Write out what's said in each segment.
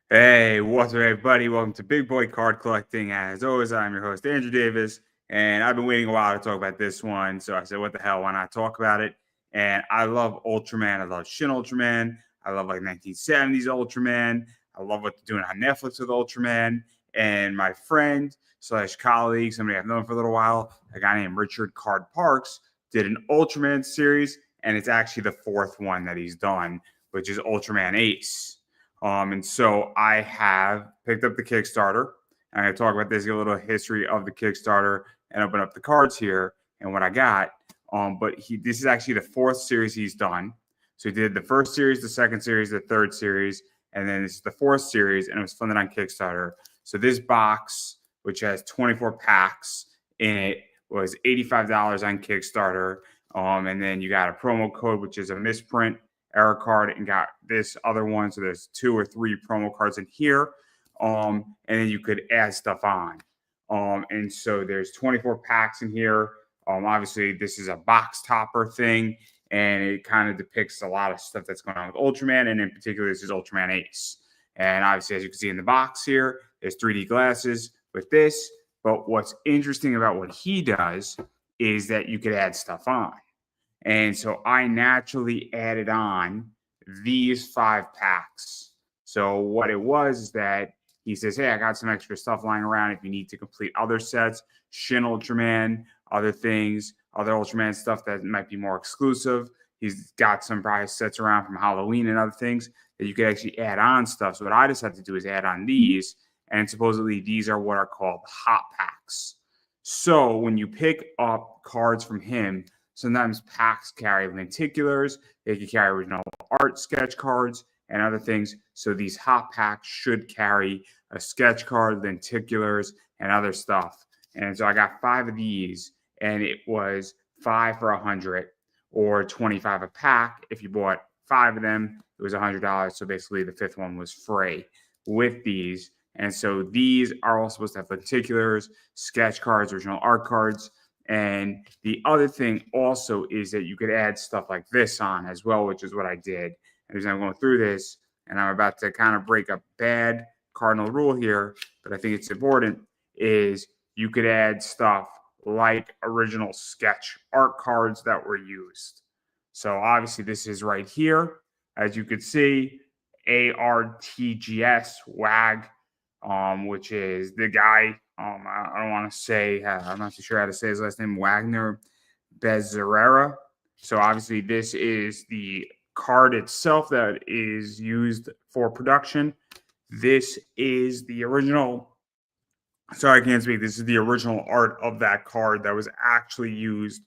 Hey, what's up, everybody? Welcome to Big Boy Card Collecting. As always, I'm your host, Andrew Davis, and I've been waiting a while to talk about this one. So I said, what the hell? Why not talk about it? And I love Ultraman. I love Shin Ultraman. I love like 1970s Ultraman. I love what they're doing on Netflix with Ultraman. And my friend slash colleague, somebody I've known for a little while, a guy named Richard Card Parks, did an Ultraman series, and it's actually the fourth one that he's done, which is Ultraman Ace. And so I have picked up the Kickstarter. And I'm going to talk about this, get a little history of the Kickstarter, and open up the cards here and what I got. This is actually the fourth series he's done. So he did the first series, the second series, the third series, and then this is the fourth series, and it was funded on Kickstarter. So this box, which has 24 packs in it, was $85 on Kickstarter. And then you got a promo code, which is a misprint error card, and got this other one. So there's 2 or 3 promo cards in here. And then you could add stuff on. And so there's 24 packs in here. Obviously, this is a box topper thing, and it kind of depicts a lot of stuff that's going on with Ultraman, and in particular, this is Ultraman Ace. And obviously, as you can see in the box here, there's 3D glasses with this. But what's interesting about what he does is that you could add stuff on. And so I naturally added on these 5 packs. So what it was is that he says, hey, I got some extra stuff lying around if you need to complete other sets, Shin Ultraman, other things, other Ultraman stuff that might be more exclusive. He's got some prize sets around from Halloween and other things that you could actually add on stuff. So what I decided to do is add on these, and supposedly these are what are called hot packs. So when you pick up cards from him, sometimes packs carry lenticulars, they can carry original art sketch cards and other things. So these hot packs should carry a sketch card, lenticulars, and other stuff. And so I got 5 of these, and it was 5 for $100 or 25 a pack. If you bought 5 of them, it was $100. So basically the 5th one was free with these. And so these are all supposed to have lenticulars, sketch cards, original art cards. And the other thing also is that you could add stuff like this on as well, which is what I did. And as I'm going through this, and I'm about to kind of break a bad cardinal rule here, but I think it's important, is you could add stuff like original sketch art cards that were used. So obviously this is right here. As you can see, ARTGS WAG, which is the guy, I don't want to say, I'm not too sure how to say his last name, Wagner Becerra. So obviously this is the card itself that is used for production. This is the original, sorry, I can't speak. This is the original art of that card that was actually used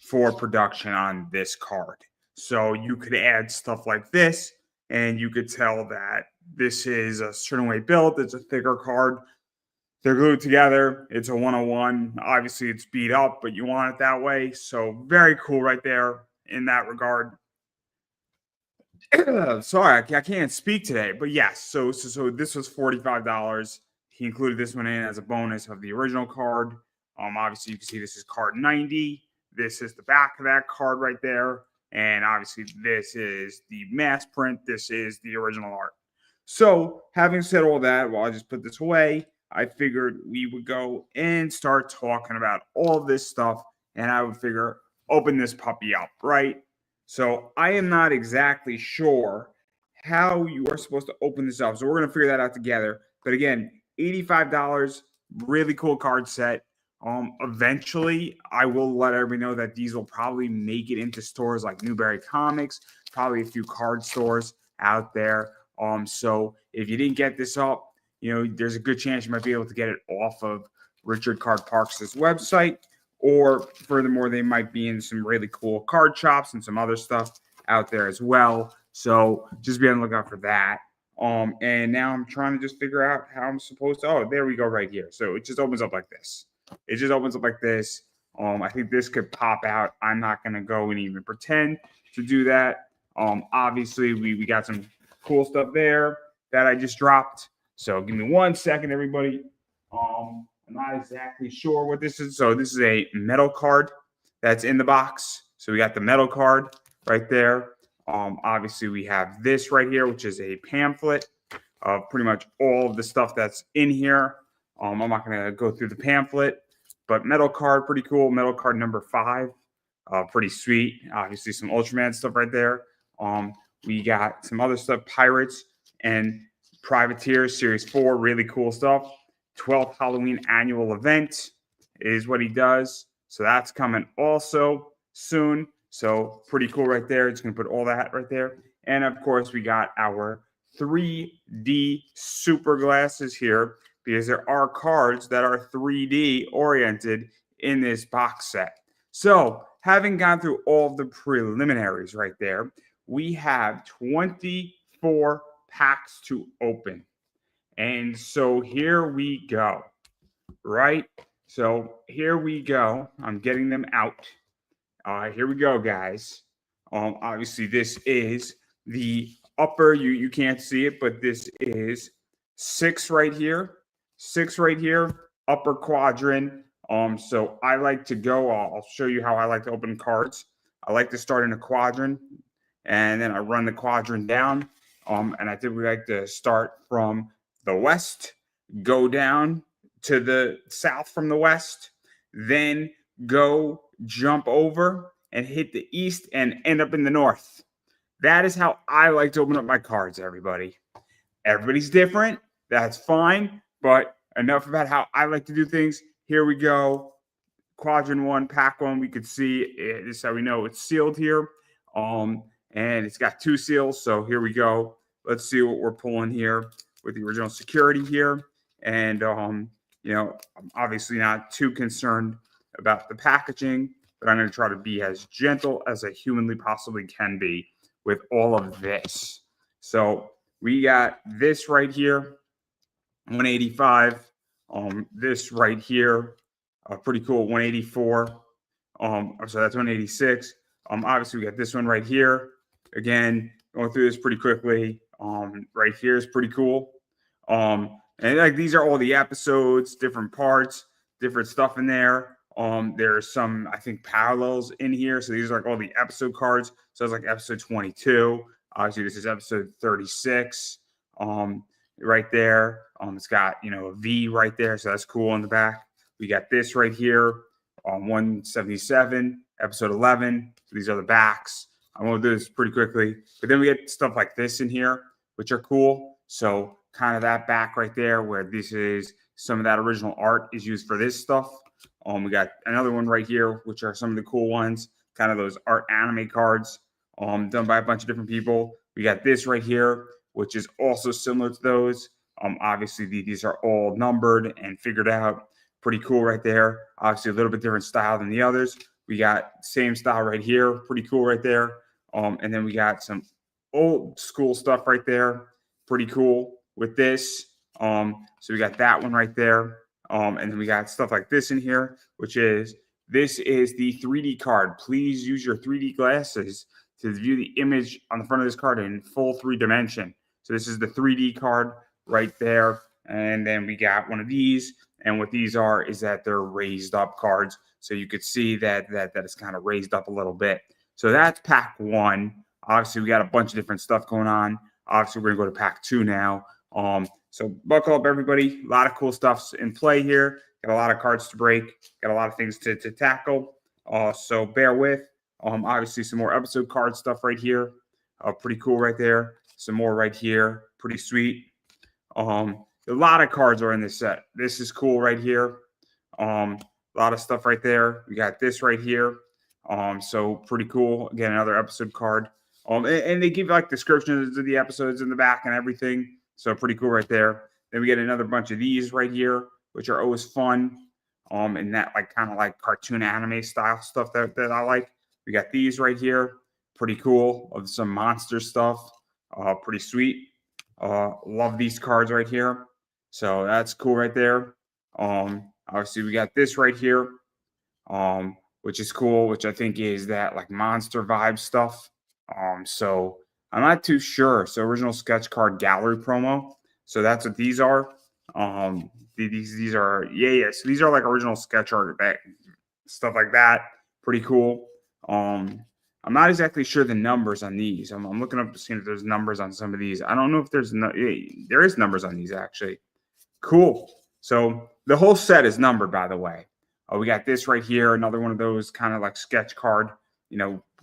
for production on this card. So you could add stuff like this, and you could tell that this is a certain way built. It's a thicker card. They're glued together. It's a 101. Obviously, it's beat up, but you want it that way. So very cool right there in that regard. Sorry, I can't speak today, but yes. So this was $45. He included this one in as a bonus of the original card. Obviously you can see this is card 90. This is the back of that card right there, and obviously this is the mass print. This is the original art. So having said all that, well, I just put this away. I figured we would go and start talking about all this stuff, and I would figure open this puppy up, right? So I am not exactly sure how you are supposed to open this up. So we're going to figure that out together. But again, $85, really cool card set. Eventually, I will let everybody know that these will probably make it into stores like Newberry Comics, probably a few card stores out there. So if you didn't get this up, there's a good chance you might be able to get it off of Richard Card Parks' website. Or furthermore, they might be in some really cool card shops and some other stuff out there as well. So just be on the lookout for that. And now I'm trying to just figure out how I'm supposed to. Oh, there we go, right here. So it just opens up like this. It just opens up like this. I think this could pop out. I'm not going to go and even pretend to do that. Obviously, we got some cool stuff there that I just dropped. So give me 1 second, everybody. I'm not exactly sure what this is. So this is a metal card that's in the box. So we got the metal card right there. Obviously, we have this right here, which is a pamphlet. pretty much all of the stuff that's in here. I'm not going to go through the pamphlet, but metal card, pretty cool. Metal card number 5, pretty sweet. Obviously, some Ultraman stuff right there. We got some other stuff, Pirates and Privateers Series 4, really cool stuff. 12th Halloween annual event is what he does. So that's coming also soon. So pretty cool right there. It's going to put all that right there. And of course, we got our 3D super glasses here because there are cards that are 3D oriented in this box set. So having gone through all of the preliminaries right there, we have 24 packs to open. And so here we go, right? So here we go. I'm getting them out. Here we go, guys. Obviously, this is the upper. You can't see it, but this is 6 right here. 6 right here, upper quadrant. So I like to go. I'll show you how I like to open cards. I like to start in a quadrant, and then I run the quadrant down. And I typically like to start from the west, go down to the south from the west, then go jump over and hit the east and end up in the north. That is how I like to open up my cards, everybody. Everybody's different. That's fine. But enough about how I like to do things. Here we go. Quadrant 1, pack 1. We could see this is how we know it's sealed here. And it's got 2 seals. So here we go. Let's see what we're pulling here with the original security here. And, I'm obviously not too concerned about the packaging, but I'm going to try to be as gentle as I humanly possibly can be with all of this. So we got this right here, 185. This right here, pretty cool, 184. So that's 186. Obviously we got this one right here. Again, going through this pretty quickly. Right here is pretty cool. And like these are all the episodes, different parts, different stuff in there. There's some, I think, parallels in here. So these are like all the episode cards. So it's like episode 22. Obviously, this is episode 36. Right there. It's got, a V right there. So that's cool on the back. We got this right here on 177, episode 11. So these are the backs. I'm going to do this pretty quickly. But then we get stuff like this in here, which are cool. So kind of that back right there where this is some of that original art is used for this stuff. We got another one right here, which are some of the cool ones, kind of those art anime cards done by a bunch of different people. We got this right here, which is also similar to those. Obviously, these are all numbered and figured out. Pretty cool right there. Obviously, a little bit different style than the others. We got same style right here. Pretty cool right there. And then we got some old school stuff right there. Pretty cool with this. So we got that one right there. And then we got stuff like this in here, which is this is the 3D card. Please use your 3D glasses to view the image on the front of this card in full 3 dimension. So this is the 3D card right there. And then we got one of these. And what these are is that they're raised up cards. So you could see that it's kind of raised up a little bit. So that's pack 1. Obviously, we got a bunch of different stuff going on. Obviously, we're going to go to pack 2 now. So buckle up, everybody. A lot of cool stuff's in play here. Got a lot of cards to break. Got a lot of things to tackle. So bear with. Obviously, some more episode card stuff right here. Pretty cool right there. Some more right here. Pretty sweet. A lot of cards are in this set. This is cool right here. A lot of stuff right there. We got this right here. So pretty cool. Again, another episode card. And they give like descriptions of the episodes in the back and everything. So pretty cool right there. Then we get another bunch of these right here, which are always fun. And that like kind of like cartoon anime style stuff that I like. We got these right here. Pretty cool. Of some monster stuff. Pretty sweet. Love these cards right here. So that's cool right there. Obviously we got this right here. Which is cool, which I think is that like monster vibe stuff. So I'm not too sure. So original sketch card gallery promo. So that's what these are. These are So these are like original sketch art stuff like that. Pretty cool. I'm not exactly sure the numbers on these. I'm looking up to see if there's numbers on some of these. I don't know if there's no. There is numbers on these actually. Cool. So the whole set is numbered, by the way. We got this right here, another one of those kind of like sketch card,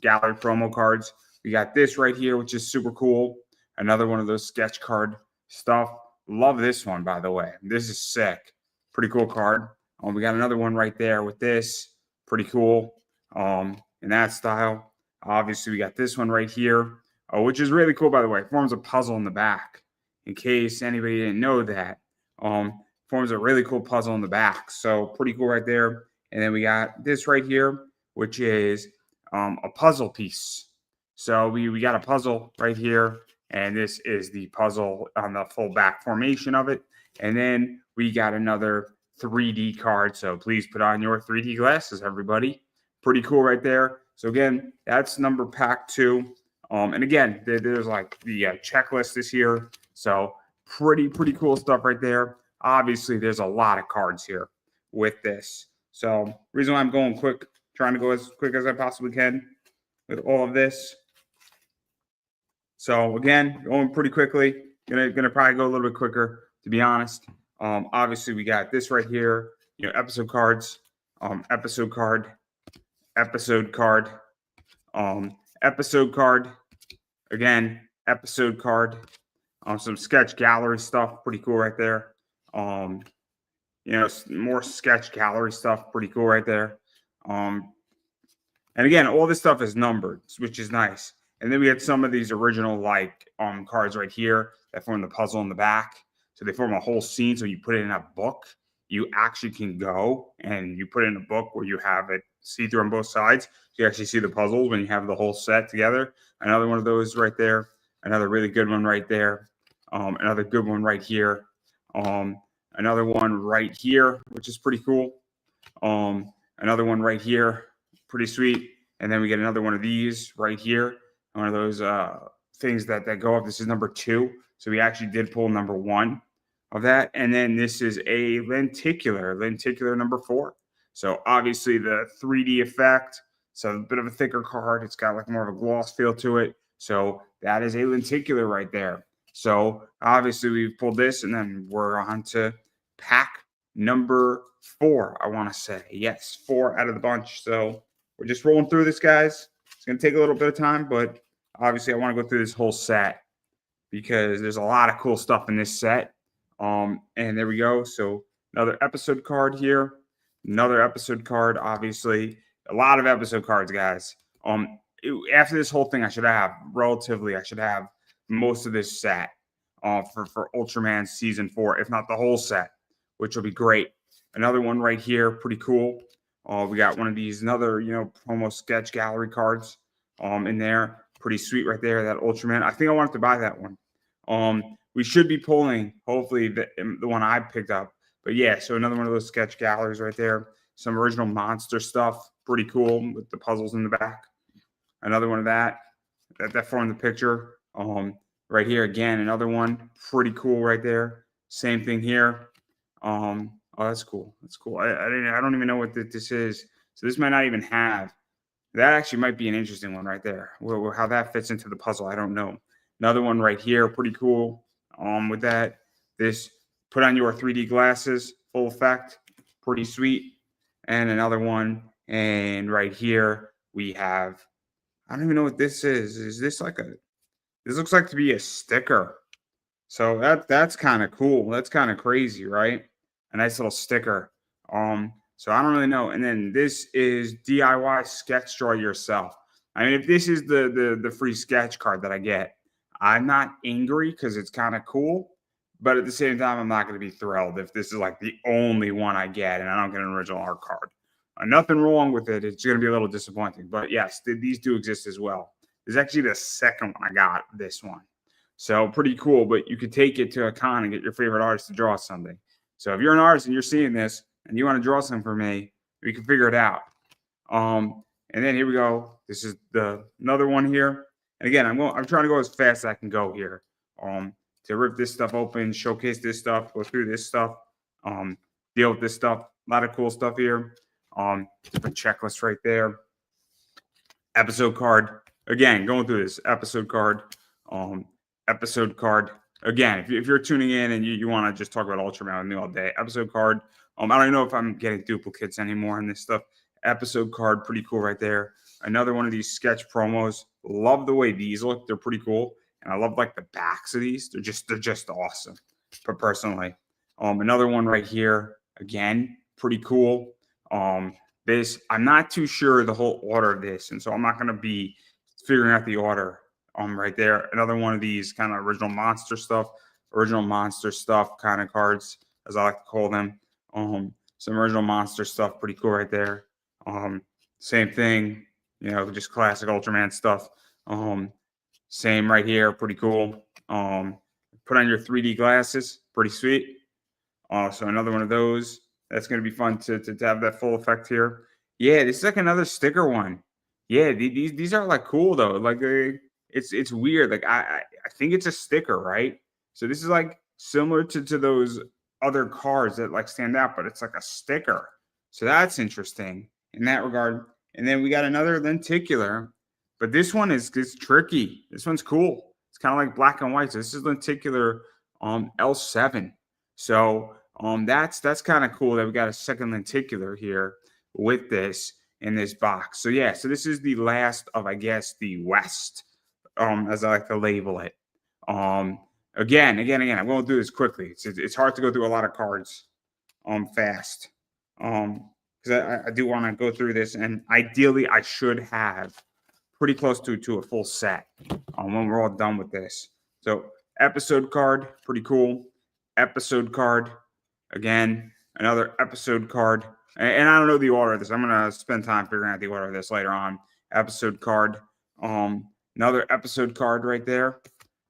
gallery promo cards. We got this right here, which is super cool. Another one of those sketch card stuff. Love this one, by the way. This is sick. Pretty cool card. We got another one right there with this. Pretty cool. In that style. Obviously, we got this one right here, which is really cool, by the way. It forms a puzzle in the back. In case anybody didn't know that. Forms a really cool puzzle in the back. So pretty cool right there. And then we got this right here, which is a puzzle piece. So we got a puzzle right here, and this is the puzzle on the full back formation of it. And then we got another 3D card. So please put on your 3D glasses, everybody. Pretty cool right there. So again, that's number pack 2. And again, there's like the checklist is here. So pretty cool stuff right there. Obviously, there's a lot of cards here with this. So reason why I'm going quick, trying to go as quick as I possibly can with all of this. So again, going pretty quickly. Gonna probably go a little bit quicker, to be honest. Obviously, we got this right here. Episode cards, episode card, episode card, episode card. Again, episode card. Some sketch gallery stuff, pretty cool right there. More sketch gallery stuff, pretty cool right there. And again, all this stuff is numbered, which is nice. And then we had some of these original cards right here that form the puzzle in the back. So they form a whole scene. So you put it in a book, you actually can go and you put it in a book where you have it see through on both sides. You actually see the puzzles when you have the whole set together. Another one of those right there. Another really good one right there. Another good one right here. Another one right here, which is pretty cool. Another one right here, pretty sweet. And then we get another one of these right here. One of those things that go up. This is number 2. So we actually did pull number 1 of that. And then this is a lenticular number 4. So obviously the 3D effect. So a bit of a thicker card. It's got like more of a gloss feel to it. So that is a lenticular right there. So obviously we've pulled this, and then we're on to pack number 4, I want to say. Yes, 4 out of the bunch. So we're just rolling through this, guys. It's going to take a little bit of time, but obviously I want to go through this whole set because there's a lot of cool stuff in this set. And there we go. So another episode card here. Another episode card, obviously. A lot of episode cards, guys. After this whole thing, I should have most of this set for Ultraman Season 4, if not the whole set, which will be great. Another one right here, pretty cool. We got one of these, another, promo sketch gallery cards in there. Pretty sweet right there, that Ultraman. I think I wanted to buy that one. We should be pulling, hopefully, the one I picked up. But yeah, so another one of those sketch galleries right there. Some original monster stuff. Pretty cool with the puzzles in the back. Another one of that formed the picture. Right here again, another one, pretty cool right there. Same thing here. Oh, that's cool. That's cool. I don't even know what this is. So this might not even have. That actually might be an interesting one right there. Well, how that fits into the puzzle, I don't know. Another one right here, pretty cool. With that, this put on your 3D glasses, full effect, pretty sweet. And another one, and right here we have. I don't even know what this is. Is this like a? This looks like to be a sticker. So that's kind of cool. That's kind of crazy, right? A nice little sticker. So I don't really know. And then this is DIY sketch draw yourself. I mean, if this is the free sketch card that I get, I'm not angry because it's kind of cool. But at the same time, I'm not going to be thrilled if this is like the only one I get and I don't get an original art card. Nothing wrong with it. It's going to be a little disappointing. But yes, these do exist as well. This is actually the second one I got, this one. So pretty cool, but you could take it to a con and get your favorite artist to draw something. So if you're an artist and you're seeing this and you want to draw something for me, we can figure it out. And then here we go. This is another one here. And again, I'm trying to go as fast as I can go here. To rip this stuff open, showcase this stuff, go through this stuff, deal with this stuff. A lot of cool stuff here. Different checklist right there. Episode card. Again, going through this episode card. Um, Episode card. Again, if you're tuning in and you want to just talk about Ultraman with me all day, episode card. I don't even know if I'm getting duplicates anymore in this stuff. Episode card, pretty cool right there. Another one of these sketch promos. Love the way these look. They're pretty cool. And I love like the backs of these. They're just awesome. But personally. Another one right here. Again, pretty cool. This, I'm not too sure the whole order of this, and so I'm not going to be figuring out the order right there. Another one of these kind of original monster stuff kind of cards, as I like to call them. Some original monster stuff, pretty cool right there. Same thing, just classic Ultraman stuff. Same right here, pretty cool. Put on your 3D glasses, pretty sweet. So another one of those. That's going to be fun to have that full effect here. Yeah, this is like another sticker one. Yeah, these are like cool though. Like it's weird. Like I think it's a sticker, right? So this is like similar to those other cards that like stand out, but it's like a sticker. So that's interesting in that regard. And then we got another lenticular, but this one is tricky. This one's cool. It's kind of like black and white. So this is lenticular L7. So that's kind of cool that we got a second lenticular here with this in this box. So yeah, so this is the last of, I guess, the West, as I like to label it. Again, I'm going to do this quickly. It's hard to go through a lot of cards fast. Because I do want to go through this, and ideally I should have pretty close to a full set when we're all done with this. So episode card, pretty cool. Episode card, again, another episode card. And I don't know the order of this. I'm going to spend time figuring out the order of this later on. Episode card. Another episode card right there.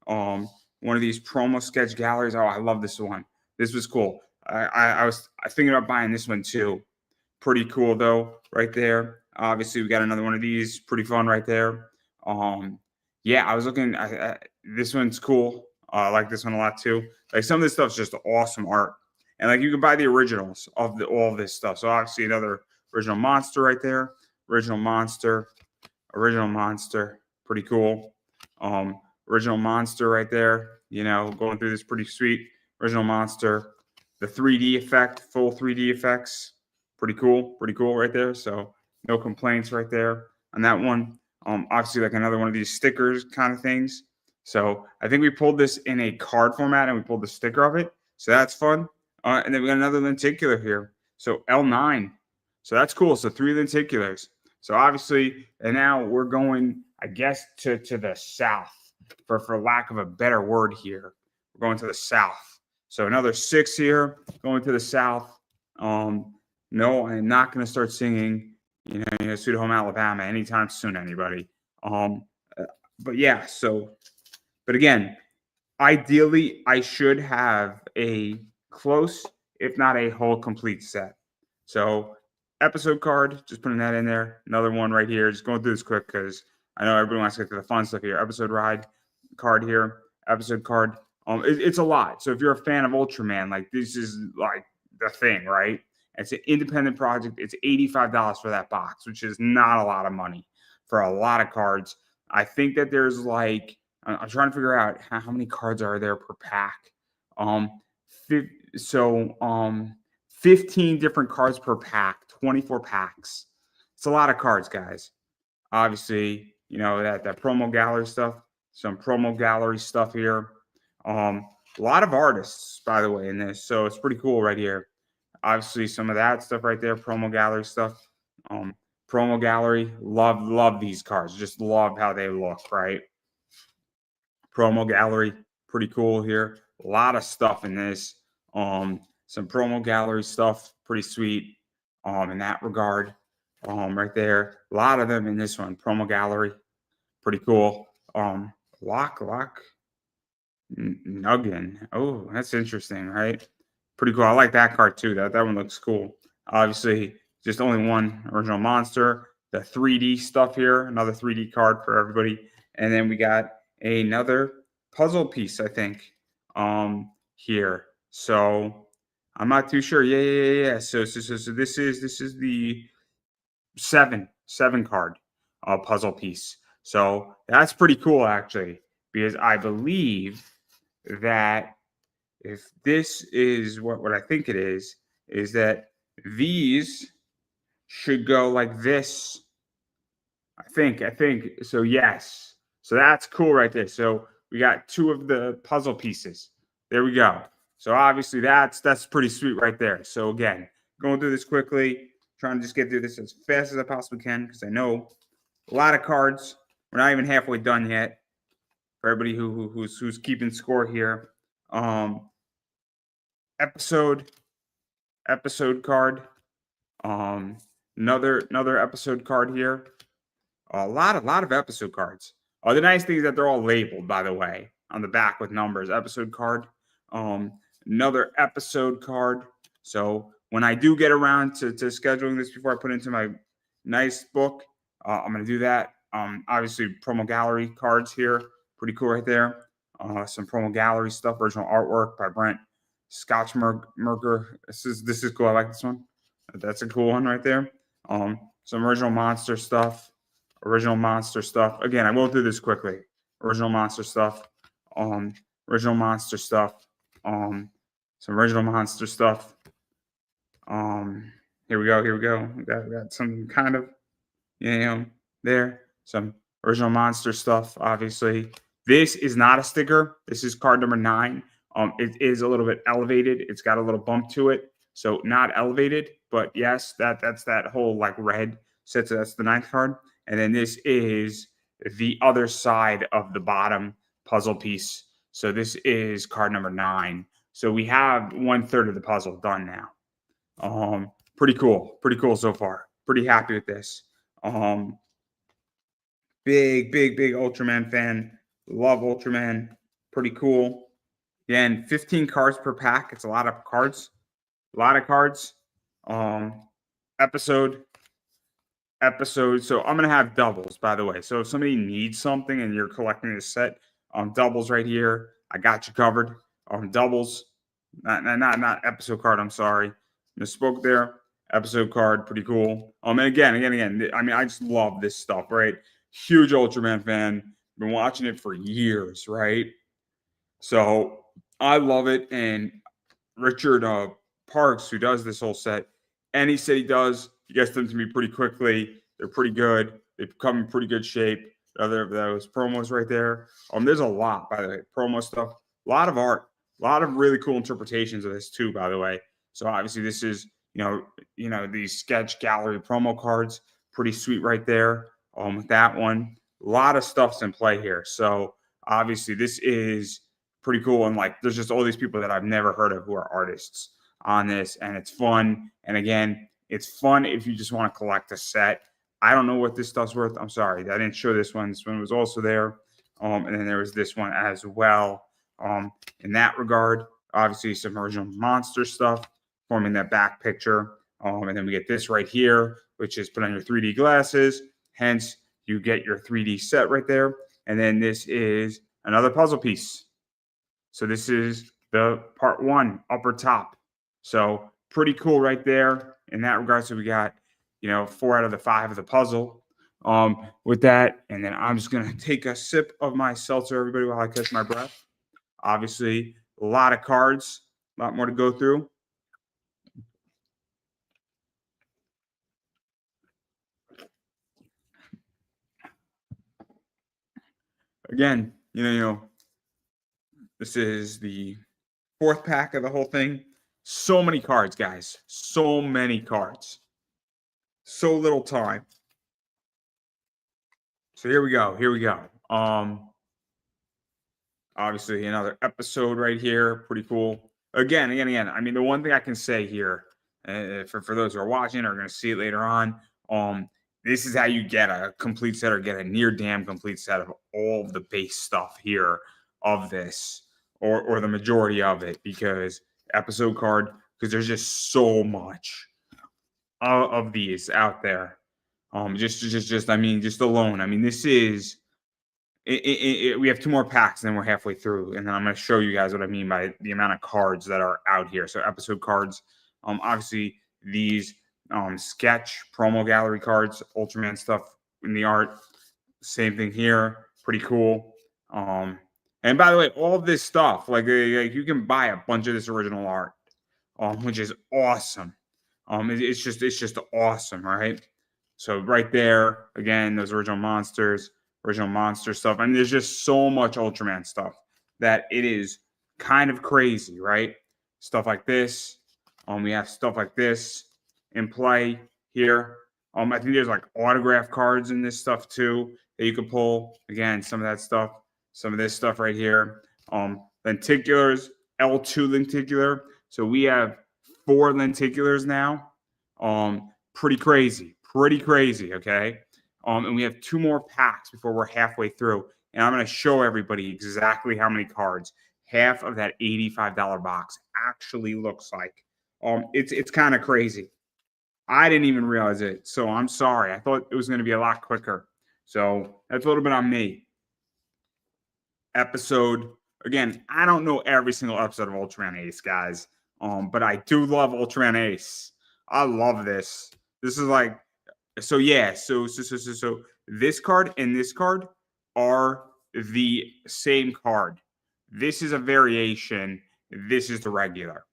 One of these promo sketch galleries. Oh, I love this one. This was cool. I was thinking about buying this one too. Pretty cool though, right there. Obviously, we got another one of these. Pretty fun right there. Yeah, I was looking. This one's cool. I like this one a lot too. Like some of this stuff's just awesome art. And like you can buy the originals of all of this stuff. So obviously another original monster right there. Original monster. Pretty cool. Original monster right there. Going through this pretty sweet. Original monster. The 3D effect, full 3D effects. Pretty cool right there. So no complaints right there on that one. Obviously like another one of these stickers kind of things. So I think we pulled this in a card format and we pulled the sticker of it. So that's fun. And then we got another lenticular here. So L9. So that's cool. So 3 lenticulars. So obviously, and now we're going, I guess, to the south, for lack of a better word here. We're going to the south. So another 6 here, going to the south. No, I'm not going to start singing, Sweet Home Alabama anytime soon, anybody. But yeah, but again, ideally, I should have a close, if not a whole complete set. So episode card, just putting that in there. Another one right here. Just going through this quick because I know everybody wants to get to the fun stuff here. Episode ride card here. Episode card. It's a lot. So if you're a fan of Ultraman, like this is like the thing, right? It's an independent project. It's $85 for that box, which is not a lot of money for a lot of cards. I think that there's like, I'm trying to figure out how many cards are there per pack. 15 different cards per pack, 24 packs. It's a lot of cards, guys. Obviously, that promo gallery stuff, some promo gallery stuff here. A lot of artists, by the way, in this. So it's pretty cool right here. Obviously, some of that stuff right there, promo gallery stuff. Promo gallery, love these cards. Just love how they look, right? Promo gallery, pretty cool here. A lot of stuff in this. Some promo gallery stuff, pretty sweet. In that regard, right there. A lot of them in this one. Promo gallery, pretty cool. Lock Nuggin. Oh, that's interesting, right? Pretty cool. I like that card too. That one looks cool. Obviously, just only one original monster. The 3D stuff here, another 3D card for everybody. And then we got another puzzle piece, I think, here. So I'm not too sure. Yeah. So this is the seven card. puzzle piece. So that's pretty cool, actually, because I believe that if this is what I think it is that these should go like this. I think so. Yes. So that's cool right there. So we got two of the puzzle pieces. There we go. So obviously that's pretty sweet right there. So again, going through this quickly, trying to just get through this as fast as I possibly can because I know a lot of cards. We're not even halfway done yet. For everybody who's keeping score here, um, episode episode card, um, another episode card here. A lot of episode cards. The nice thing is that they're all labeled, by the way, on the back with numbers. Episode card, um, another episode card. So when I do get around to scheduling this before I put it into my nice book, I'm gonna do that. Obviously promo gallery cards here, pretty cool right there. Some promo gallery stuff, original artwork by Brent Scotchmerker. This is cool. I like this one. That's a cool one right there. Some original monster stuff. Original monster stuff. Again, I will do this quickly. Original monster stuff. Original monster stuff. Some original monster stuff. Here we go. We got some kind of, there. Some original monster stuff, obviously. This is not a sticker. This is card number 9. It is a little bit elevated. It's got a little bump to it. So not elevated, but yes, that's that whole like red. So that's the 9th card. And then this is the other side of the bottom puzzle piece. So this is card number 9. So we have 1/3 of the puzzle done now. Pretty cool so far. Pretty happy with this. Big Ultraman fan. Love Ultraman. Pretty cool. Again, 15 cards per pack. It's a lot of cards. Episode. So I'm gonna have doubles, by the way. So if somebody needs something and you're collecting this set, doubles right here. I got you covered. Doubles. Not episode card. I'm sorry. Misspoke there. Episode card, pretty cool. And again. I mean, I just love this stuff, right? Huge Ultraman fan. Been watching it for years, right? So I love it. And Richard Parks, who does this whole set, and he said he gets them to me pretty quickly. They're pretty good. They've come in pretty good shape. Those promos right there. There's a lot, by the way, promo stuff. A lot of art. A lot of really cool interpretations of this too, by the way. So obviously this is, these sketch gallery promo cards. Pretty sweet right there. With that one. A lot of stuff's in play here. So obviously this is pretty cool. And like, there's just all these people that I've never heard of who are artists on this, and it's fun. And again, it's fun if you just want to collect a set. I don't know what this stuff's worth. I'm sorry, I didn't show this one. This one was also there. And then there was this one as well. In that regard, obviously some original monster stuff forming that back picture. And then we get this right here, which is put on your 3D glasses. Hence, you get your 3D set right there. And then this is another puzzle piece. So this is the part 1 upper top. So pretty cool right there in that regard. So we got, 4 out of the 5 of the puzzle with that. And then I'm just going to take a sip of my seltzer, everybody, while I catch my breath. Obviously, a lot of cards, a lot more to go through. Again, this is the 4th pack of the whole thing. So many cards, guys. So many cards. So little time. So here we go. Obviously another episode right here. Pretty cool. Again. I mean, the one thing I can say here, for those who are watching or are going to see it later on, this is how you get a complete set or get a near damn complete set of all of the base stuff here of this, or the majority of it, because episode card, because there's just so much of these out there. Just alone. I mean, this is we have 2 more packs and then we're halfway through, and then I'm going to show you guys what I mean by the amount of cards that are out here. So episode cards, obviously these sketch promo gallery cards, Ultraman stuff, in the art. Same thing here. Pretty cool. And by the way, all of this stuff, like you can buy a bunch of this original art, which is awesome. It's just awesome, right? So right there, again, those original monster stuff. I mean, there's just so much Ultraman stuff that it is kind of crazy, right? Stuff like this. We have stuff like this in play here. I think there's like autograph cards in this stuff too that you can pull. Again, some of that stuff, some of this stuff right here. Lenticulars, L2 lenticular. So we have 4 lenticulars now. Pretty crazy, okay? And we have 2 more packs before we're halfway through. And I'm going to show everybody exactly how many cards half of that $85 box actually looks like. It's kind of crazy. I didn't even realize it, so I'm sorry. I thought it was going to be a lot quicker. So that's a little bit on me. Episode, again, I don't know every single episode of Ultraman Ace, guys, but I do love Ultraman Ace. I love this. This is like, so yeah, so this card and this card are the same card. This is a variation. This is the regular.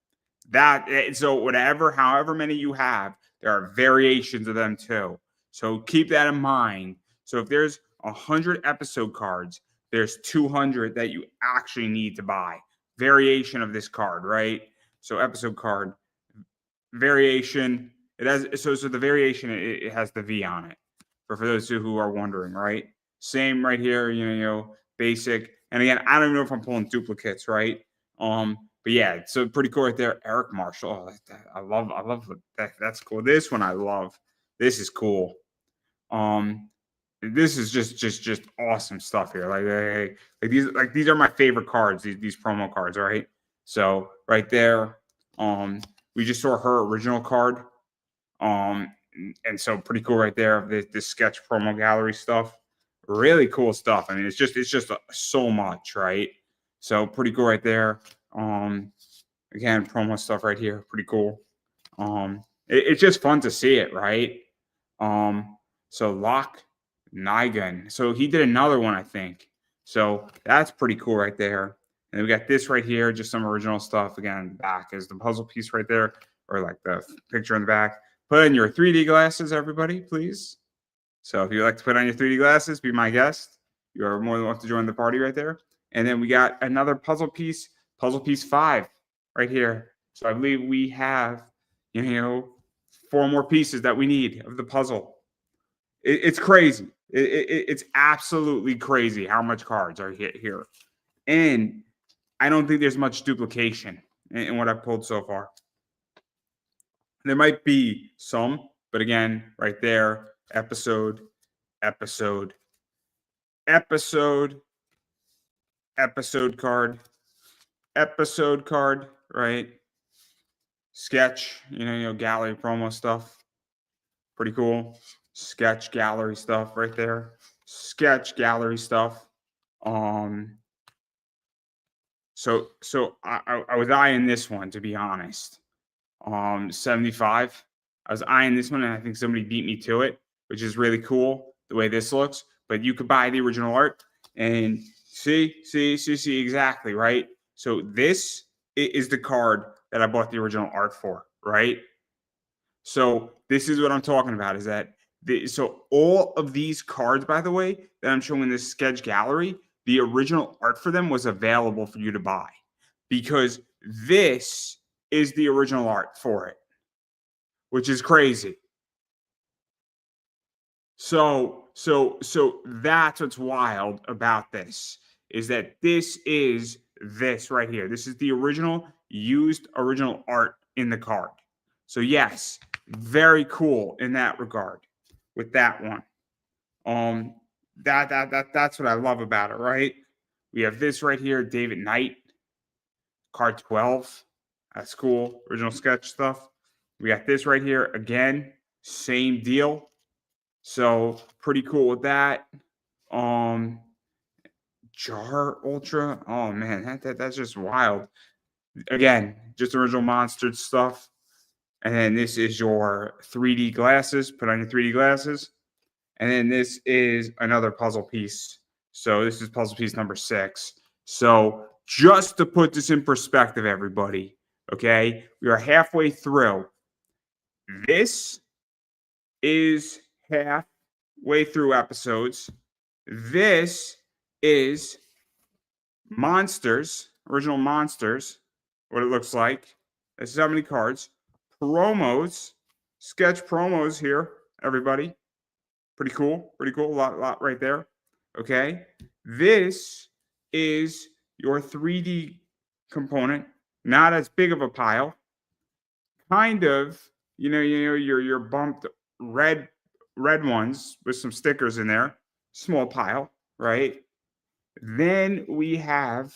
So however many you have, there are variations of them too. So keep that in mind. So if there's 100 episode cards, there's 200 that you actually need to buy. Variation of this card, right? So episode card, variation. It has so the variation it has the V on it. For those who are wondering, right? Same right here, basic. And again, I don't even know if I'm pulling duplicates, right? But yeah, so pretty cool right there. Eric Marshall. I love that. That's cool. This one I love. This is cool. This is just awesome stuff here. These are my favorite cards. These promo cards, right? So right there, we just saw her original card. And so pretty cool right there. This sketch promo gallery stuff. Really cool stuff. I mean, it's just so much, right? So pretty cool right there. Again, promo stuff right here, pretty cool. It's just fun to see it, right? So Locke Nigan. So he did another one, I think. So that's pretty cool right there. And we got this right here, just some original stuff. Again, the back is the puzzle piece right there, or like the picture in the back. Put in your 3D glasses, everybody, please. So if you'd like to put on your 3D glasses, be my guest. You are more than welcome to join the party right there. And then we got another puzzle piece 5 right here. So I believe we have, 4 more pieces that we need of the puzzle. It's crazy. It's absolutely crazy how much cards are here. And I don't think there's much duplication in what I've pulled so far. There might be some, but again, right there, episode card, right? Sketch, gallery promo stuff. Pretty cool. Sketch gallery stuff right there. Sketch gallery stuff. So I was eyeing this one, to be honest. 75. I was eyeing this one, and I think somebody beat me to it, which is really cool the way this looks. But you could buy the original art and see exactly, right? So this is the card that I bought the original art for, right? So this is what I'm talking about. Is that so all of these cards, by the way, that I'm showing in this sketch gallery, the original art for them was available for you to buy because this is the original art for it, which is crazy. So that's what's wild about this is that this is this right here. This is the original art in the card. So yes, very cool in that regard with that one. That's what I love about it, right? We have this right here, David Knight, card 12. That's cool. Original sketch stuff. We got this right here again, same deal. So pretty cool with that. Jar Ultra. Oh man, that's just wild. Again, just original monster stuff. And then this is your 3D glasses. Put on your 3D glasses. And then this is another puzzle piece. So this is puzzle piece number 6. So just to put this in perspective, everybody, okay, we are halfway through. This is halfway through episodes. This is Monsters, original Monsters, what it looks like. This is how many cards. Promos, sketch promos here, everybody. Pretty cool. Pretty cool. A lot right there. Okay. This is your 3D component. Not as big of a pile. Kind of, your bumped red ones with some stickers in there. Small pile, right? Then we have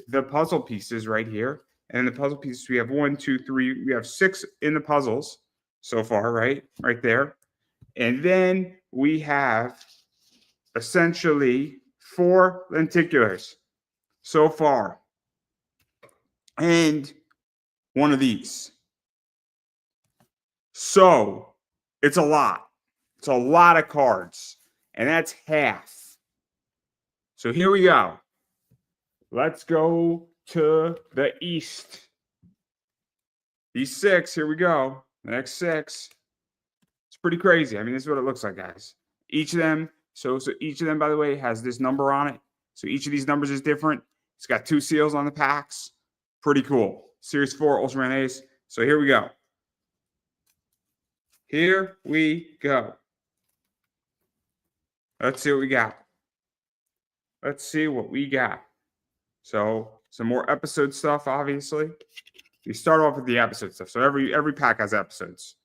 the puzzle pieces right here. And the puzzle pieces, we have 1, 2, 3. We have 6 in the puzzles so far, right? Right there. And then we have essentially 4 lenticulars so far. And one of these. So it's a lot. It's a lot of cards. And that's half. So here we go. Let's go to the east. These 6, here we go. The next 6. It's pretty crazy. I mean, this is what it looks like, guys. Each of them, so each of them, by the way, has this number on it. So each of these numbers is different. It's got 2 seals on the packs. Pretty cool. Series 4 Ultraman Ace. So here we go. Here we go. Let's see what we got. Let's see what we got. So some more episode stuff, obviously. We start off with the episode stuff. So every pack has episodes.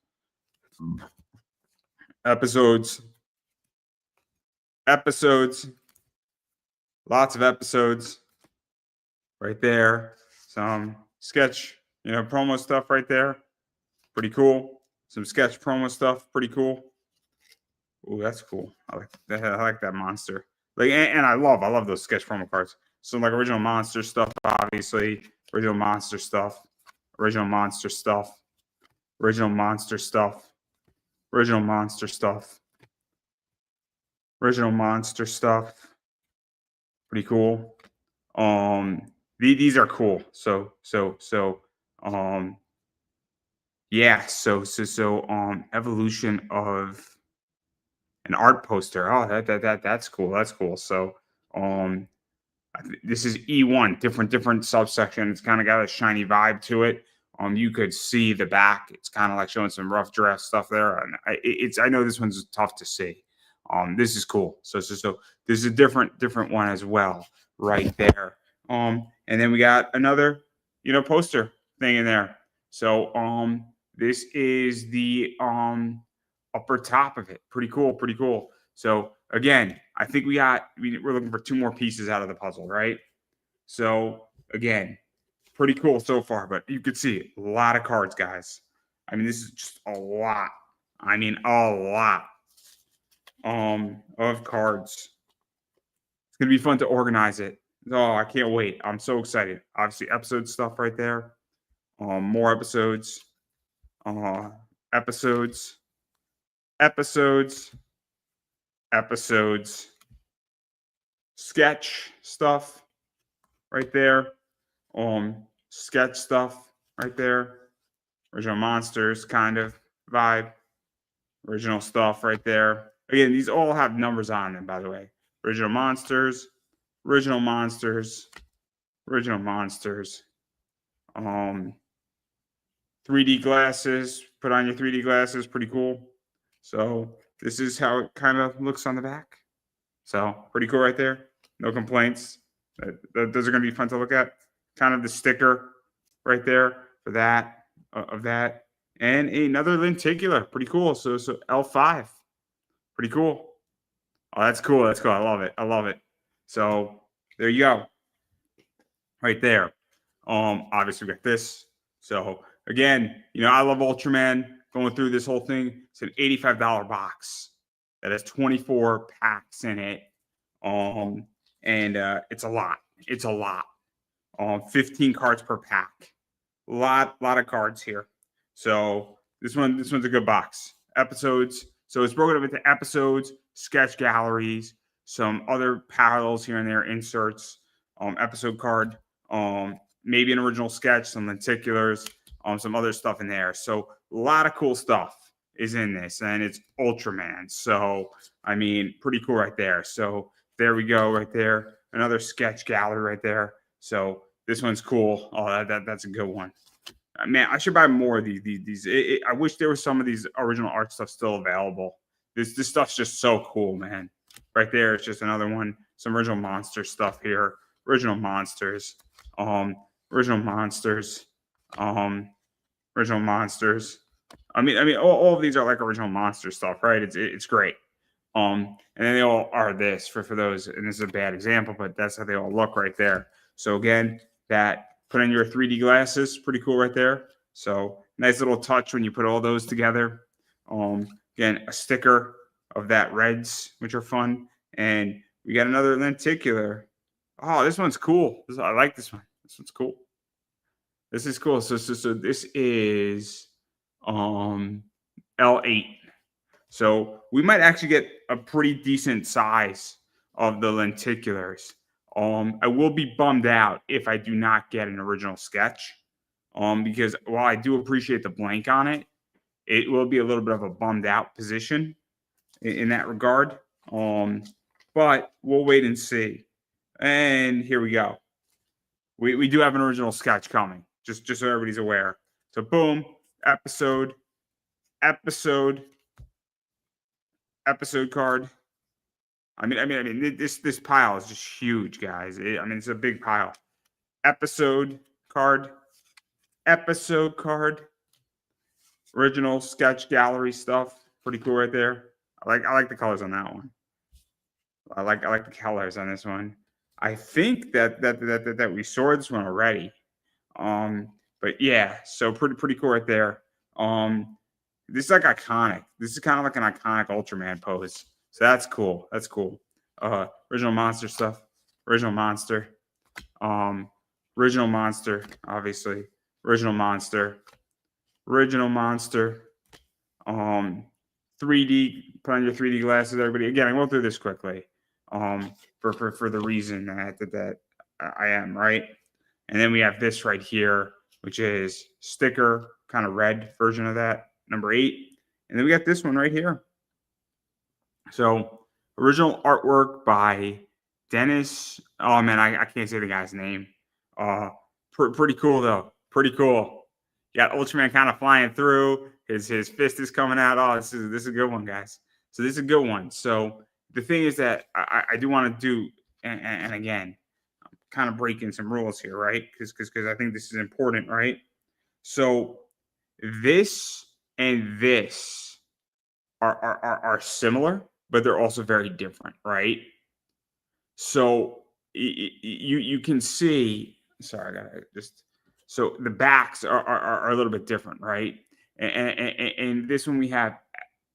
Episodes. Lots of episodes. Right there. Some sketch, promo stuff right there. Pretty cool. Some sketch promo stuff. Pretty cool. Ooh, that's cool. I like that monster. Like, and I love those sketch promo cards. So like original monster stuff, obviously. Original monster stuff. Original monster stuff. Original monster stuff. Original monster stuff. Original monster stuff. Pretty cool. These are cool. Yeah. Evolution of an art poster. Oh, that's cool. That's cool. So, this is E1, different subsection. It's kind of got a shiny vibe to it. You could see the back. It's kind of like showing some rough draft stuff there. And I know this one's tough to see. This is cool. So this is a different one as well, right there. And then we got another, poster thing in there. So this is the upper top of it. Pretty cool. So again, I think we're looking for 2 more pieces out of the puzzle, right? So again, pretty cool so far, but you could see a lot of cards, guys. I mean, this is just a lot. I mean, a lot of cards. It's gonna be fun to organize it. Oh, I can't wait. I'm so excited. Obviously, episode stuff right there. More episodes. Episodes. Sketch stuff right there. Sketch stuff right there. Original monsters kind of vibe. Original stuff right there. Again, these all have numbers on them, by the way. Original monsters. 3D glasses. Put on your 3D glasses. Pretty cool. So this is how it kind of looks on the back. So pretty cool right there. No complaints. Those are going to be fun to look at. Kind of the sticker right there for that, of that. And another lenticular. Pretty cool. So L5. Pretty cool. Oh, that's cool. I love it. So there you go. Right there. Obviously we got this. So again, I love Ultraman. Going through this whole thing. It's an $85 box that has 24 packs in it. And it's a lot. 15 cards per pack. Lot of cards here. So this one's a good box. Episodes. So it's broken up into episodes, sketch galleries, some other parallels here and there, inserts, episode card, maybe an original sketch, some lenticulars, some other stuff in there. So a lot of cool stuff is in this, and it's Ultraman. So I mean, pretty cool right there. So there we go, right there. Another sketch gallery right there. So this one's cool. Oh, that's a good one. Man, I should buy more of these. I wish there was some of these original art stuff still available. This stuff's just so cool, man. Right there, it's just another one. Some original monster stuff here. Original monsters. Original monsters. Original monsters. I mean, all of these are like original monster stuff, right? It's great. And then they all are this for those, and this is a bad example, but that's how they all look right there. So again, that put on your 3D glasses, pretty cool right there. So nice little touch when you put all those together. Again, a sticker of that Reds, which are fun, and we got another lenticular. Oh, this one's cool. I like this one. This one's cool. This is cool. So this is L8. So we might actually get a pretty decent size of the lenticulars. I will be bummed out if I do not get an original sketch. Because while I do appreciate the blank on it, it will be a little bit of a bummed out position in that regard. But we'll wait and see. And here we go. We do have an original sketch coming, just so everybody's aware. So boom, episode card. I mean, this pile is just huge, guys. I mean, it's a big pile. Episode card. Original sketch gallery stuff. Pretty cool right there. I like the colors on that one. I like the colors on this one. I think that we saw this one already. But yeah, so pretty cool right there. This is like iconic. This is kind of like an iconic Ultraman pose. So that's cool. That's cool. Original monster stuff. Original monster. Original monster, obviously. Original monster. 3D, put on your 3D glasses, everybody. Again, I won't do this quickly. For the reason that I am, right? And then we have this right here, which is sticker, kind of red version of that, number 8. And then we got this one right here. So original artwork by Dennis. Oh man, I can't say the guy's name. Pretty cool though. Pretty cool. You got Ultraman kind of flying through. His fist is coming out. Oh, this is a good one, guys. So this is a good one. So the thing is that I do want to do, and again, I'm kind of breaking some rules here, right? Because I think this is important, right? So this and this are similar, but they're also very different, right? So you can see. Sorry, I gotta just. So the backs are a little bit different, right? And this one we have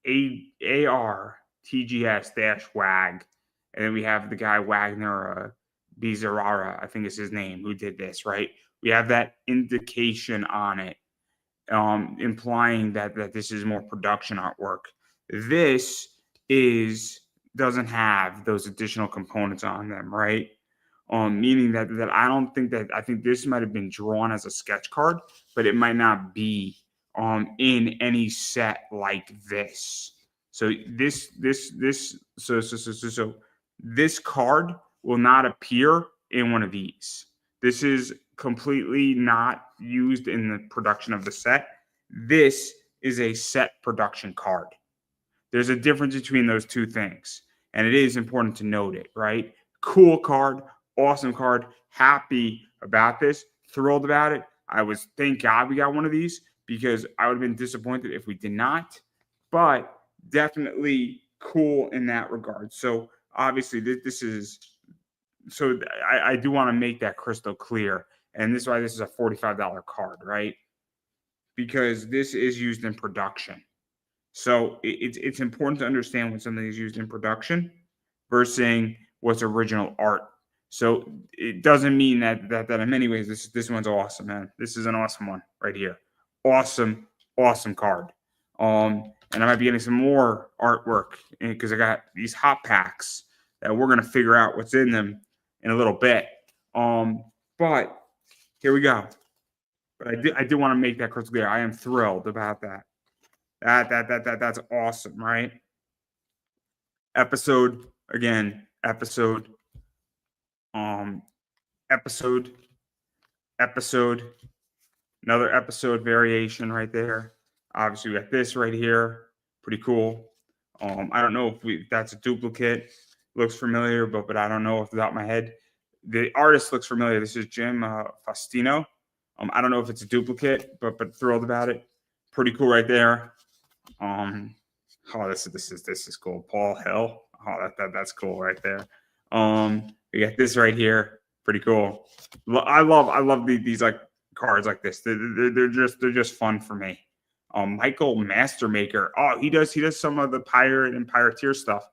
AR TGS dash WAG, and then we have the guy Wagner Bizarrara, I think is his name, who did this, right? We have that indication on it, implying that this is more production artwork. This doesn't have those additional components on them, right? Meaning that I don't think I think this might have been drawn as a sketch card, but it might not be in any set like this. So so this card will not appear in one of these. This is completely not used in the production of the set. This is a set production card. There's a difference between those two things, and it is important to note it, right? Cool card, awesome card, happy about this, thrilled about it. Thank God we got one of these, because I would have been disappointed if we did not, but definitely cool in that regard. So obviously this is, so I do want to make that crystal clear. And this is why this is a $45 card, right? Because this is used in production. So it's important to understand when something is used in production versus what's original art. So it doesn't mean that in many ways this one's awesome, man. This is an awesome one right here. Awesome card. And and I might be getting some more artwork because I got these hot packs that we're gonna figure out what's in them in a little bit. But here we go. But I do want to make that crystal clear. I am thrilled about that. That's awesome, right? Episode again, um, episode, episode, another episode variation right there. Obviously, we got this right here. Pretty cool. I don't know if that's a duplicate. Looks familiar, but I don't know off the top of my head. The artist looks familiar. This is Jim Faustino. I don't know if it's a duplicate, but thrilled about it. Pretty cool right there. Oh, this is cool. Paul Hill. Oh, that's cool right there. We got this right here. Pretty cool. I love these like cards like this. They're just fun for me. Michael Mastermaker. Oh, he does some of the pirate and pirateer stuff.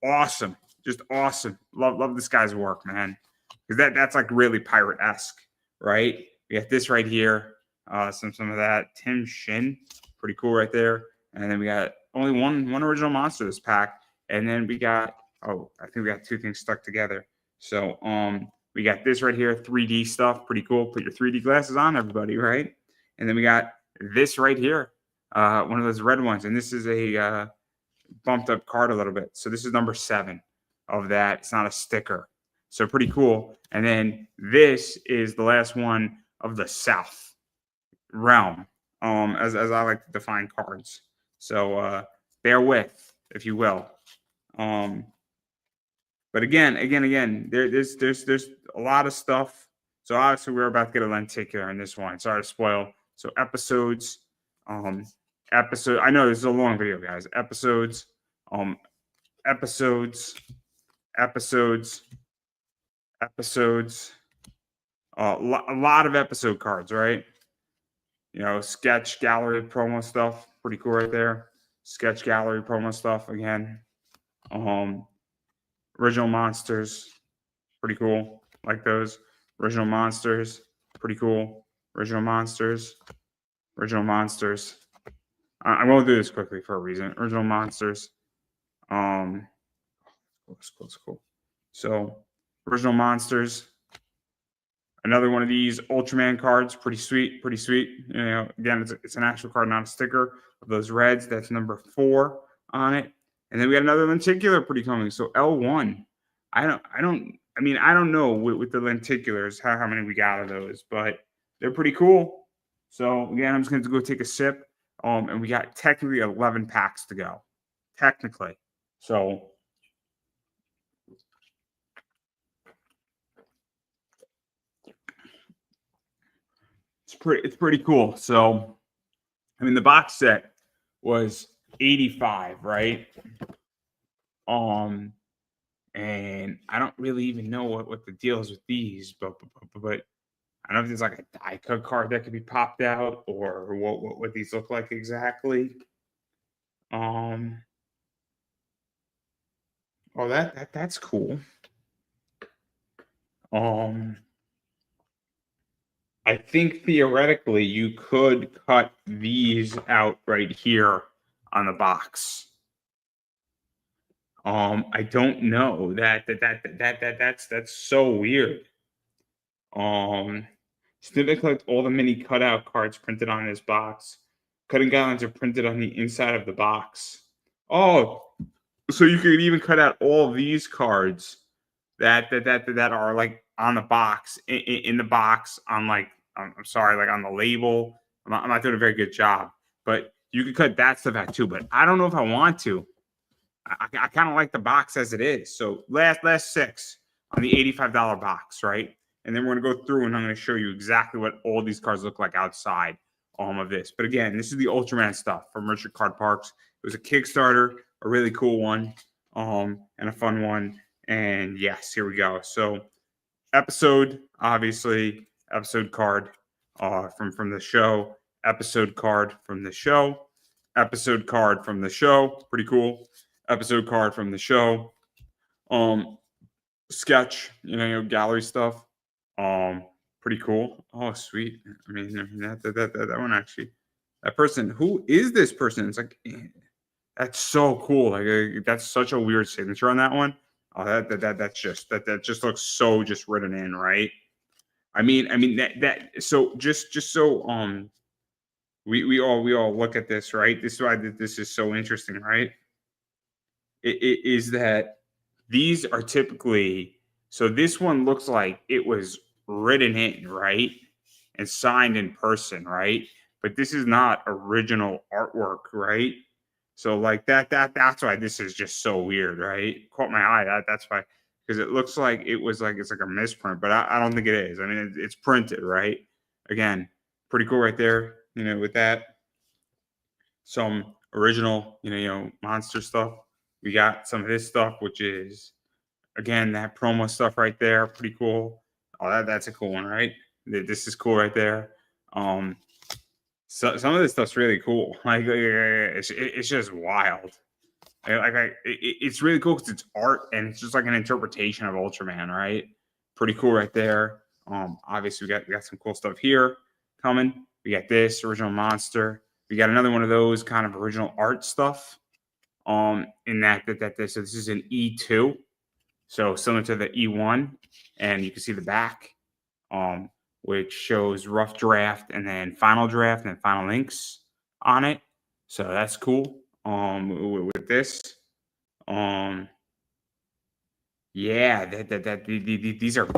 Awesome, just awesome. Love this guy's work, man. Because that's like really pirate-esque, right? We got this right here. Some of that. Tim Shin. Pretty cool right there. And then we got only one original monster this pack. And then we got, I think we got two things stuck together. So we got this right here, 3D stuff. Pretty cool. Put your 3D glasses on, everybody, right? And then we got this right here, one of those red ones. And this is a bumped up card a little bit. So this is number 7 of that. It's not a sticker. So pretty cool. And then this is the last one of the South realm, as I like to define cards. So bear with, if you will. But again, there's a lot of stuff. So obviously we're about to get a lenticular in this one. Sorry to spoil. So episodes, I know this is a long video, guys. Episodes, a lot of episode cards, right? Sketch gallery promo stuff, pretty cool right there. Sketch gallery promo stuff again. Original monsters, pretty cool. Like those. Original monsters, pretty cool. Original monsters. I'm going to do this quickly for a reason. Original monsters. It's cool. So, original monsters. Another one of these Ultraman cards, pretty sweet. Again, it's an actual card, not a sticker. Of those reds, that's number 4 on it. And then we got another lenticular pretty coming. So L1. I don't know with the lenticulars how many we got of those, but they're pretty cool. So again, I'm just going to go take a sip. And we got technically 11 packs to go. Technically. So it's pretty cool. So the box set was 85, right? And I don't really even know what the deal is with these, but I don't know if there's like a die cut card that could be popped out or what these look like exactly. Oh, that's cool. I think theoretically you could cut these out right here on the box. I don't know. That's so weird. Snippet collect all the mini cutout cards printed on this box. Cutting guidelines are printed on the inside of the box. Oh, so you could even cut out all these cards that are like on the box, in the box, on like, I'm sorry, like on the label. I'm not doing a very good job, but you could cut that stuff out too. But I don't know if I want to. I kind of like the box as it is. So last 6 on the $85 box, right? And then we're going to go through and I'm going to show you exactly what all these cards look like outside of this. But again, this is the Ultraman stuff from Richard Card Parks. It was a Kickstarter, a really cool one, and a fun one. And yes, here we go. So episode, obviously, episode card from the show. Episode card from the show. Episode card from the show. Pretty cool. Episode card from the show. Sketch, gallery stuff. Pretty cool. Oh, sweet. That one actually. That person. Who is this person? It's like That's so cool. Like that's such a weird signature on that one. Oh, that just looks so just written in, right? I mean that so just so we all look at this, right? This is why this is so interesting, right? It is that these are typically, so this one looks like it was written in, right? And signed in person, right? But this is not original artwork, right? So like that's why this is just so weird, right? Caught my eye. That's why, because it looks like it was like it's like a misprint, but I don't think it is. I mean, it's printed, right? Again, pretty cool right there. With that, some original, monster stuff. We got some of this stuff, which is again that promo stuff right there. Pretty cool. Oh, that's a cool one, right? This is cool right there. Um, so some of this stuff's really cool. Like it's just wild. It's really cool because it's art and it's just like an interpretation of Ultraman, right? Pretty cool right there. Obviously we got some cool stuff here coming. We got this original monster. We got another one of those kind of original art stuff. In that this, so this is an E2, so similar to the E1, and you can see the back, which shows rough draft and then final draft and then final inks on it. So that's cool. With this, um, yeah, these are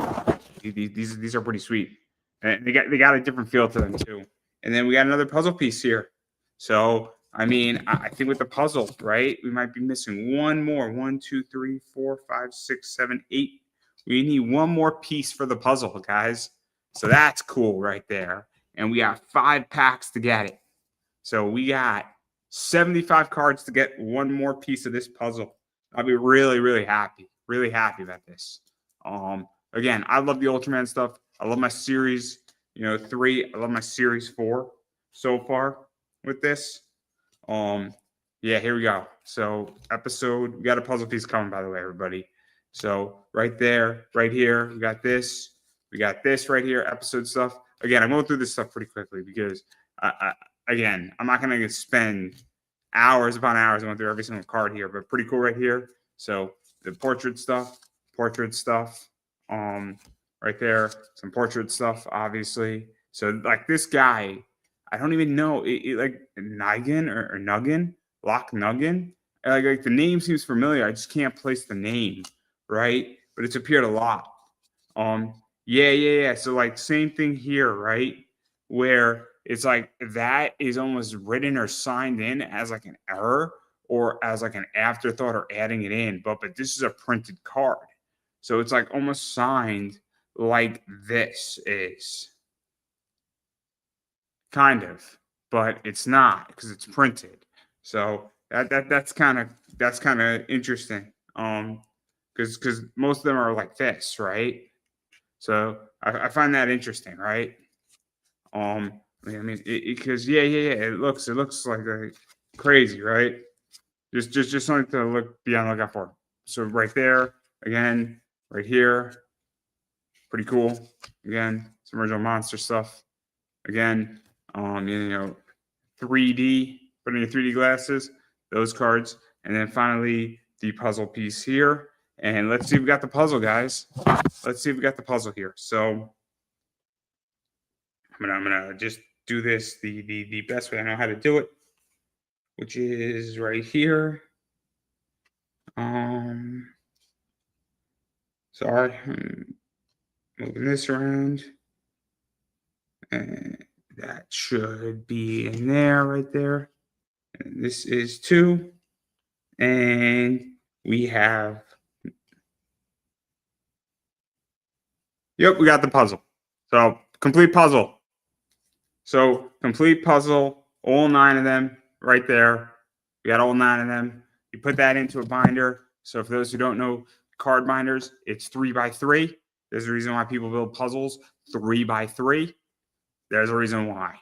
these are pretty sweet, and they got a different feel to them too. And then we got another puzzle piece here. So I mean, I think with the puzzle, right, we might be missing one more. 1, 2, 3, 4, 5, 6, 7, 8. We need one more piece for the puzzle, guys. So that's cool right there. And we got 5 packs to get it. So we got 75 cards to get one more piece of this puzzle. I'll be really, really happy about this. Again, I love the Ultraman stuff. I love my series, 3. I love my series 4 so far with this. Yeah, here we go. So we got a puzzle piece coming, by the way, everybody. So right there, right here, we got this. We got this right here, episode stuff. Again, I'm going through this stuff pretty quickly because again, I'm not going to spend hours upon hours going through every single card here, but pretty cool right here. So the portrait stuff, right there, some portrait stuff, obviously. So like this guy, I don't even know, like Nigan or Nuggin, Loch Nuggin. Like the name seems familiar. I just can't place the name, right? But it's appeared a lot. Yeah. So like same thing here, right? Where it's like that is almost written or signed in as like an error or as like an afterthought or adding it in, but this is a printed card. So it's like almost signed like this is. Kind of, but it's not because it's printed. So that's kind of interesting. Because most of them are like this, right? So I find that interesting, right? I mean, because yeah. It looks like crazy, right? Just something to be on the lookout for. So right there, again, right here, pretty cool. Again, some original monster stuff. Again, 3D, putting your 3D glasses, those cards, and then finally the puzzle piece here. And let's see if we got the puzzle, guys. Let's see if we got the puzzle here. So I'm gonna just do this the best way I know how to do it, which is right here. Sorry, I'm moving this around. And that should be in there, right there. And this is 2. And we have, yep, we got the puzzle. So complete puzzle. So complete puzzle, all 9 of them right there. We got all 9 of them. You put that into a binder. So for those who don't know card binders, it's 3x3. There's a reason why people build puzzles 3x3. There's a reason why.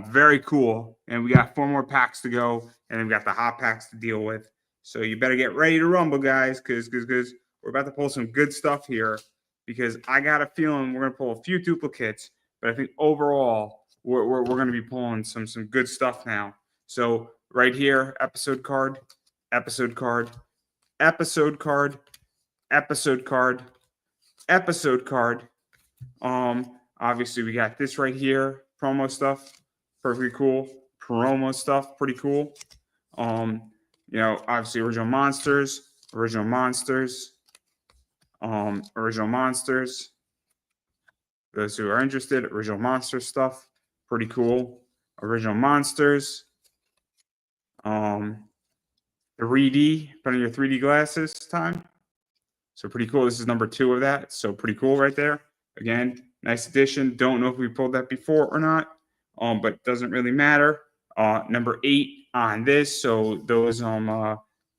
Very cool. And we got 4 more packs to go, and then we got the hot packs to deal with. So you better get ready to rumble, guys, because we're about to pull some good stuff here. Because I got a feeling we're gonna pull a few duplicates, but I think overall we're gonna be pulling some good stuff now. So right here, episode card, episode card, episode card, episode card, episode card. Obviously we got this right here, promo stuff, perfectly cool. Promo stuff, pretty cool. Obviously original monsters, original monsters, original monsters. Those who are interested, original monster stuff, pretty cool. Original monsters. 3D, putting your 3D glasses time. So pretty cool. This is number 2 of that. So pretty cool right there. Again, nice addition. Don't know if we pulled that before or not, but doesn't really matter. Number 8 on this. So those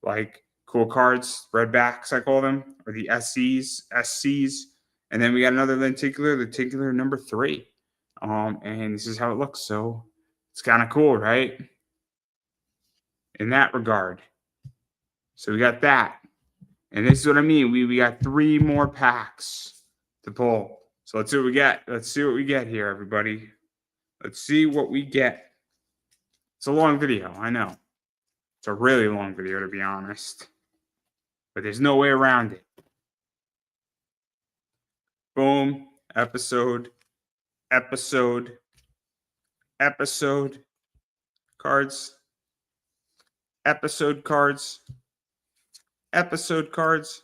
like cool cards, red backs I call them, or the SCs. And then we got another lenticular number 3. And this is how it looks. So it's kind of cool, right? In that regard. So we got that. And this is what I mean. We got 3 more packs to pull. So let's see what we get. Let's see what we get here, everybody. Let's see what we get. It's a long video, I know. It's a really long video, to be honest. But there's no way around it. Boom. Episode. Cards. Episode cards. Episode cards.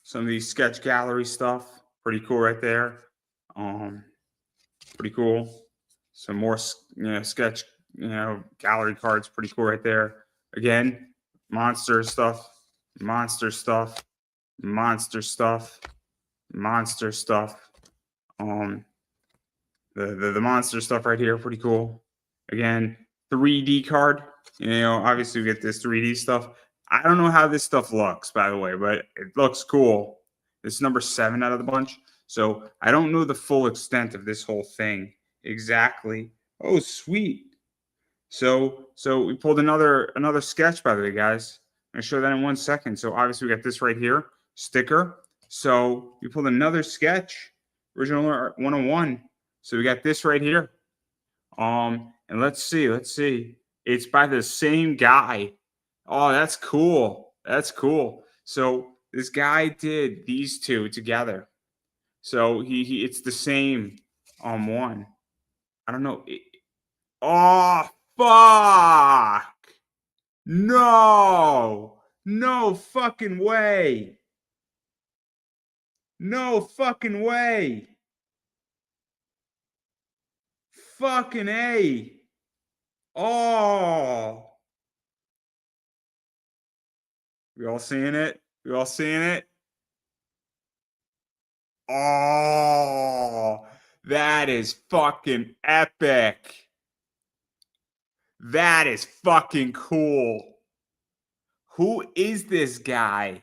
Some of these sketch gallery stuff. Pretty cool right there. Pretty cool. Some more, sketch, gallery cards. Pretty cool right there. Again, monster stuff. Monster stuff. Monster stuff. Monster stuff. The monster stuff right here. Pretty cool. Again, 3D card. Obviously we get this 3D stuff. I don't know how this stuff looks, by the way, but it looks cool. This is number 7 out of the bunch. So I don't know the full extent of this whole thing exactly. Oh, sweet. So we pulled another sketch, by the way, guys. I'm going to show that in 1 second. So obviously we got this right here, sticker. So we pulled another sketch, original 101. So we got this right here. And let's see. It's by the same guy. Oh, that's cool. That's cool. So this guy did these 2 together. So it's the same one. I don't know. Oh, fuck. No. No fucking way. No fucking way. Fucking A. Oh. We all seeing it? We all seeing it? Oh, that is fucking epic. That is fucking cool. Who is this guy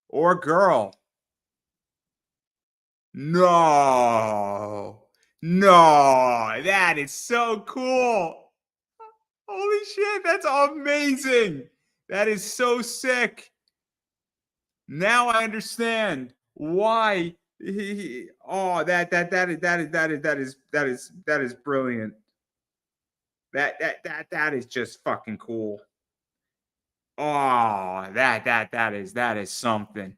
or girl? No, that is so cool. Holy shit, that's amazing. That is so sick. Now I understand why that is brilliant. That is just fucking cool. Oh, that is something.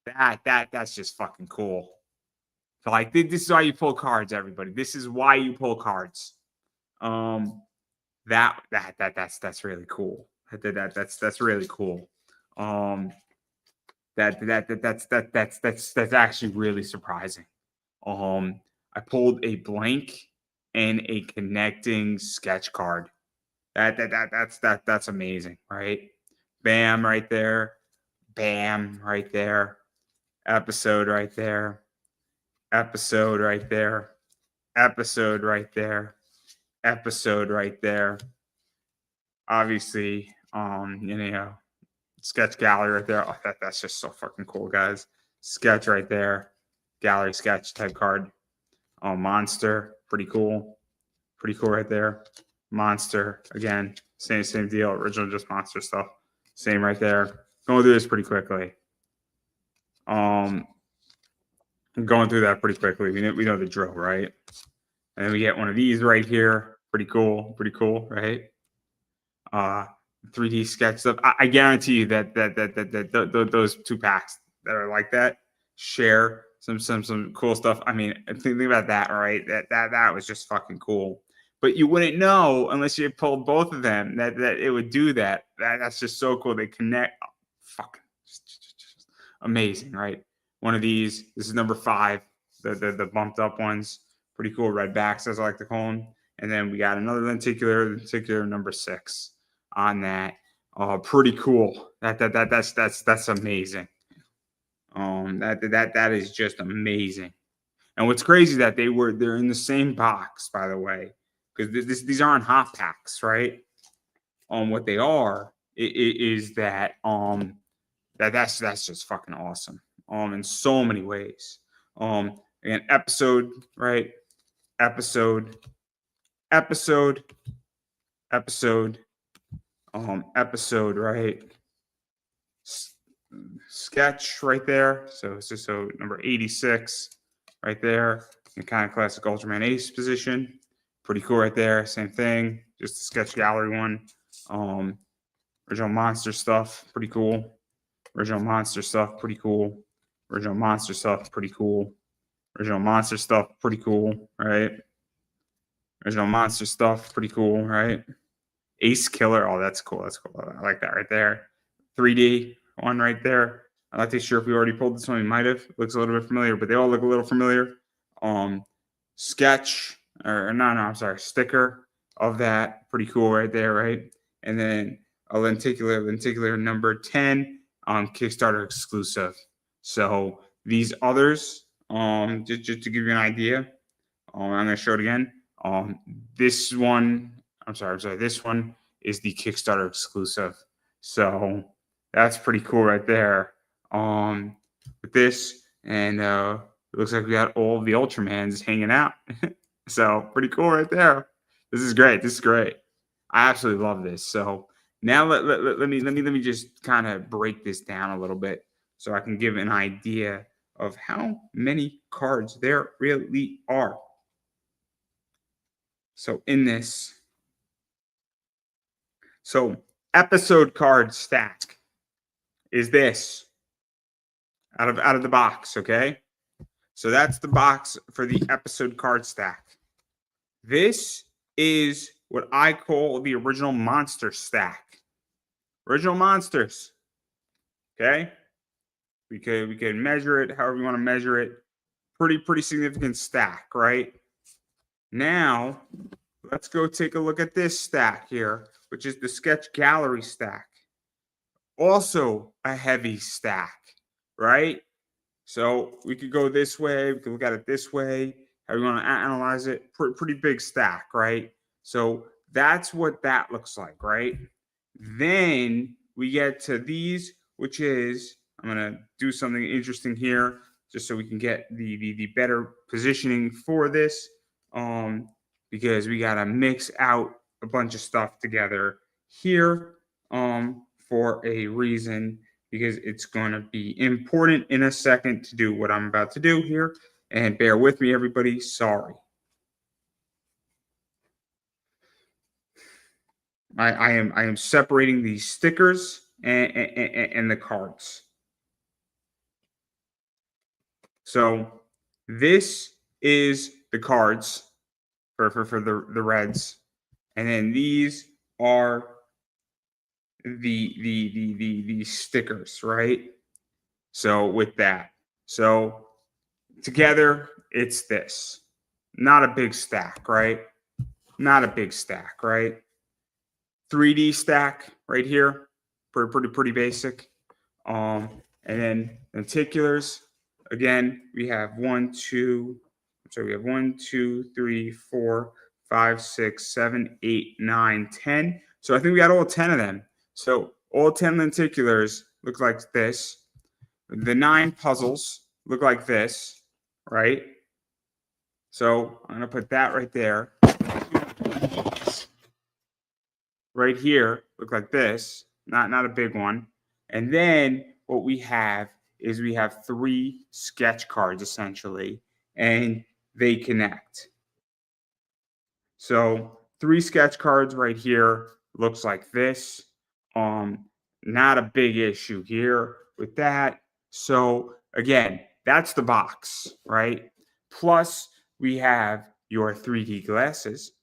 That's just fucking cool. So like this is why you pull cards, everybody. This is why you pull cards. That's really cool. That's really cool. That's actually really surprising. I pulled a blank and a connecting sketch card. That's amazing, right? Bam right there. Bam right there. Episode right there. Episode right there. Episode right there. Episode right there. Obviously, sketch gallery right there. Oh, that's just so fucking cool, guys. Sketch right there. Gallery sketch type card. Monster. Pretty cool. Pretty cool right there. Monster. Again, same deal. Original just monster stuff. Same right there. Going through this pretty quickly. I'm going through that pretty quickly. We know the drill, right? And then we get one of these right here. Pretty cool, right? 3D sketch stuff. I guarantee you that those two packs that are like that share some cool stuff. I mean, think about that, right? That was just fucking cool. But you wouldn't know unless you pulled both of them that it would do that. That's just so cool. They connect. Oh, fucking just amazing, right? One of these. This is number 5. The bumped up ones. Pretty cool. Red backs, as I like to call them. And then we got another lenticular number 6 on that. Pretty cool. That's amazing. That is just amazing. And what's crazy that they're in the same box, by the way, because these aren't hot packs, right? What they are is that that's just fucking awesome. In so many ways. Again, episode, right? Episode, episode, episode, episode, right? Sketch right there. So number 86 right there. In kind of classic Ultraman Ace position. Pretty cool right there. Same thing. Just a sketch gallery one. Original monster stuff. Pretty cool. Original monster stuff. Pretty cool. Original monster stuff. Pretty cool. Original monster stuff. Pretty cool. Right. Original monster stuff. Pretty cool. Right. Ace Killer. Oh, that's cool. That's cool. I like that right there. 3D one right there. I'm not too sure if we already pulled this one. We might have. Looks a little bit familiar, but they all look a little familiar. Sketch or no, I'm sorry, sticker of that. Pretty cool right there, right? And then a lenticular number 10 Kickstarter exclusive. So these others, just to give you an idea, I'm gonna show it again. This one, I'm sorry, this one is the Kickstarter exclusive. So that's pretty cool right there. With this, and it looks like we got all the Ultramans hanging out. So pretty cool right there. This is great. This is great. I absolutely love this. So now let me just kind of break this down a little bit so I can give an idea of how many cards there really are. So in this, so episode card stack is this out of the box, okay? So that's the box for the episode card stack. This is what I call the original monster stack. Original monsters. Okay? We can measure it however you want to measure it. Pretty significant stack, right? Now, let's go take a look at this stack here, which is the sketch gallery stack. Also a heavy stack, right? So we could go this way, we could look at it this way, how you want to analyze it. Pretty big stack, right? So that's what that looks like, right? Then we get to these, which is, I'm going to do something interesting here just so we can get the better positioning for this, because we got to mix out a bunch of stuff together here for a reason, because it's going to be important in a second to do what I'm about to do here. And bear with me, everybody. Sorry. I am separating these stickers and the cards. So this is the cards for the Reds, and then these are the stickers, right? So with that, so together it's this. Not a big stack, right? Not a big stack, right? 3D stack right here, pretty basic. And then lenticulars. Again, we have 1, 2. So we have 1, 2, 3, 4, 5, 6, 7, 8, 9, 10. So I think we got all 10 of them. So all 10 lenticulars look like this. The 9 puzzles look like this, right? So I'm gonna put that right there. Right here look like this, not a big one. And then what we have is we have 3 sketch cards essentially, and they connect. So 3 sketch cards right here looks like this. Not a big issue here with that. So again, that's the box, right? Plus we have your 3D glasses.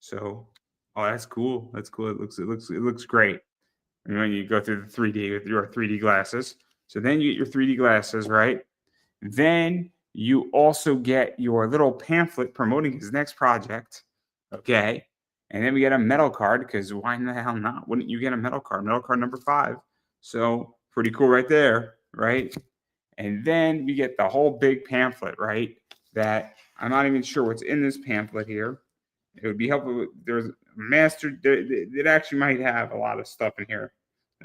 So, oh, that's cool. That's cool. It looks great. And when you go through the 3D with your 3D glasses. So then you get your 3D glasses, right? Then you also get your little pamphlet promoting his next project. Okay. And then we get a metal card because why in the hell not? Wouldn't you get a metal card? Metal card number 5. So pretty cool right there, right? And then we get the whole big pamphlet, right? That I'm not even sure what's in this pamphlet here. It would be helpful. There's master. It actually might have a lot of stuff in here.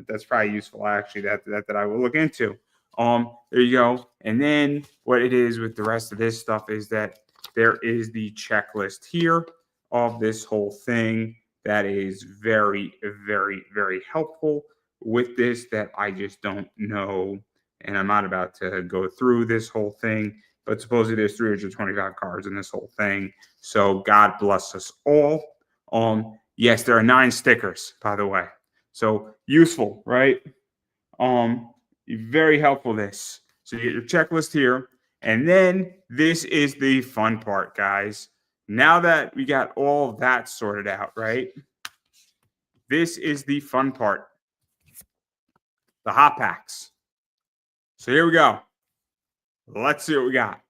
That's probably useful. Actually, that I will look into. There you go. And then what it is with the rest of this stuff is that there is the checklist here of this whole thing that is very, very, very helpful with this that I just don't know. And I'm not about to go through this whole thing, but supposedly there's 325 cards in this whole thing. So God bless us all. Yes, there are 9 stickers, by the way. So useful, right? Very helpful this. So you get your checklist here. And then this is the fun part, guys. Now that we got all of that sorted out, right? This is the fun part. The hot packs. So here we go. Let's see what we got.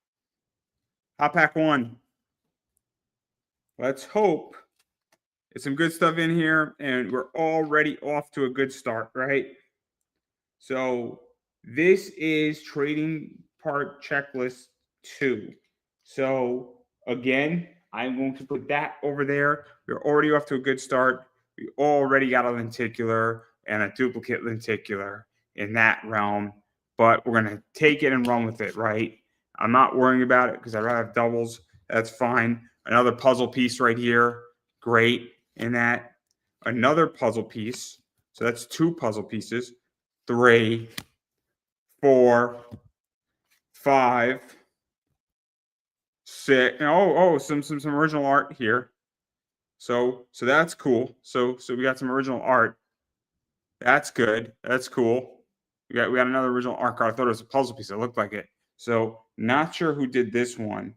Hot pack 1. Let's hope it's some good stuff in here and we're already off to a good start, right? So this is trading part checklist 2. So again, I'm going to put that over there. We're already off to a good start. We already got a lenticular and a duplicate lenticular in that realm, but we're going to take it and run with it, right? I'm not worrying about it because I'd rather have doubles. That's fine. Another puzzle piece right here. Great in that. Another puzzle piece. So that's 2 puzzle pieces. 3, 4, 5, 6. Some original art here. So that's cool. So we got some original art. That's good. That's cool. We got another original art card. I thought it was a puzzle piece. It looked like it. So not sure who did this one.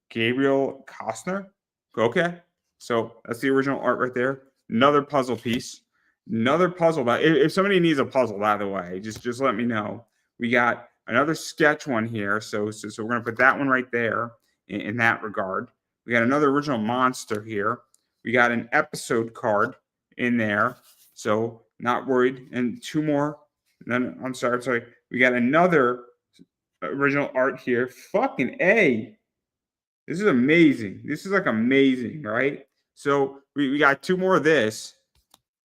Gabriel Costner. Okay. So that's the original art right there. Another puzzle piece. Another puzzle. If somebody needs a puzzle, by the way, just let me know. We got another sketch one here. So we're going to put that one right there in that regard. We got another original monster here. We got an episode card in there. So not worried. And 2 more. Then I'm sorry. We got another original art here. Fucking A. This is amazing. This is like amazing, right? So we got 2 more of this.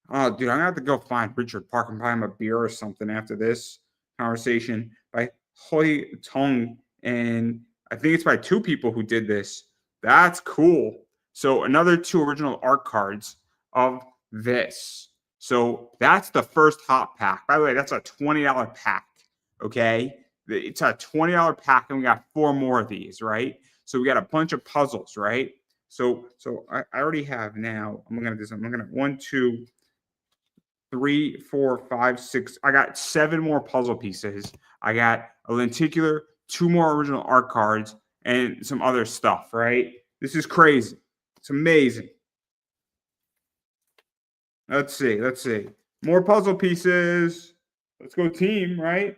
Oh, dude, I'm gonna have to go find Richard Park and buy him a beer or something after this conversation by Hoi Tong. And I think it's by 2 people who did this. That's cool. So another 2 original art cards of this. So that's the first hot pack. By the way, that's a $20 pack. Okay. It's a $20 pack, and we got 4 more of these, right? So we got a bunch of puzzles, right? So I already have now. I'm gonna 1, 2, 3, 4, 5, 6. I got 7 more puzzle pieces. I got a lenticular, 2 more original art cards, and some other stuff, right? This is crazy. It's amazing. Let's see. More puzzle pieces. Let's go team, right?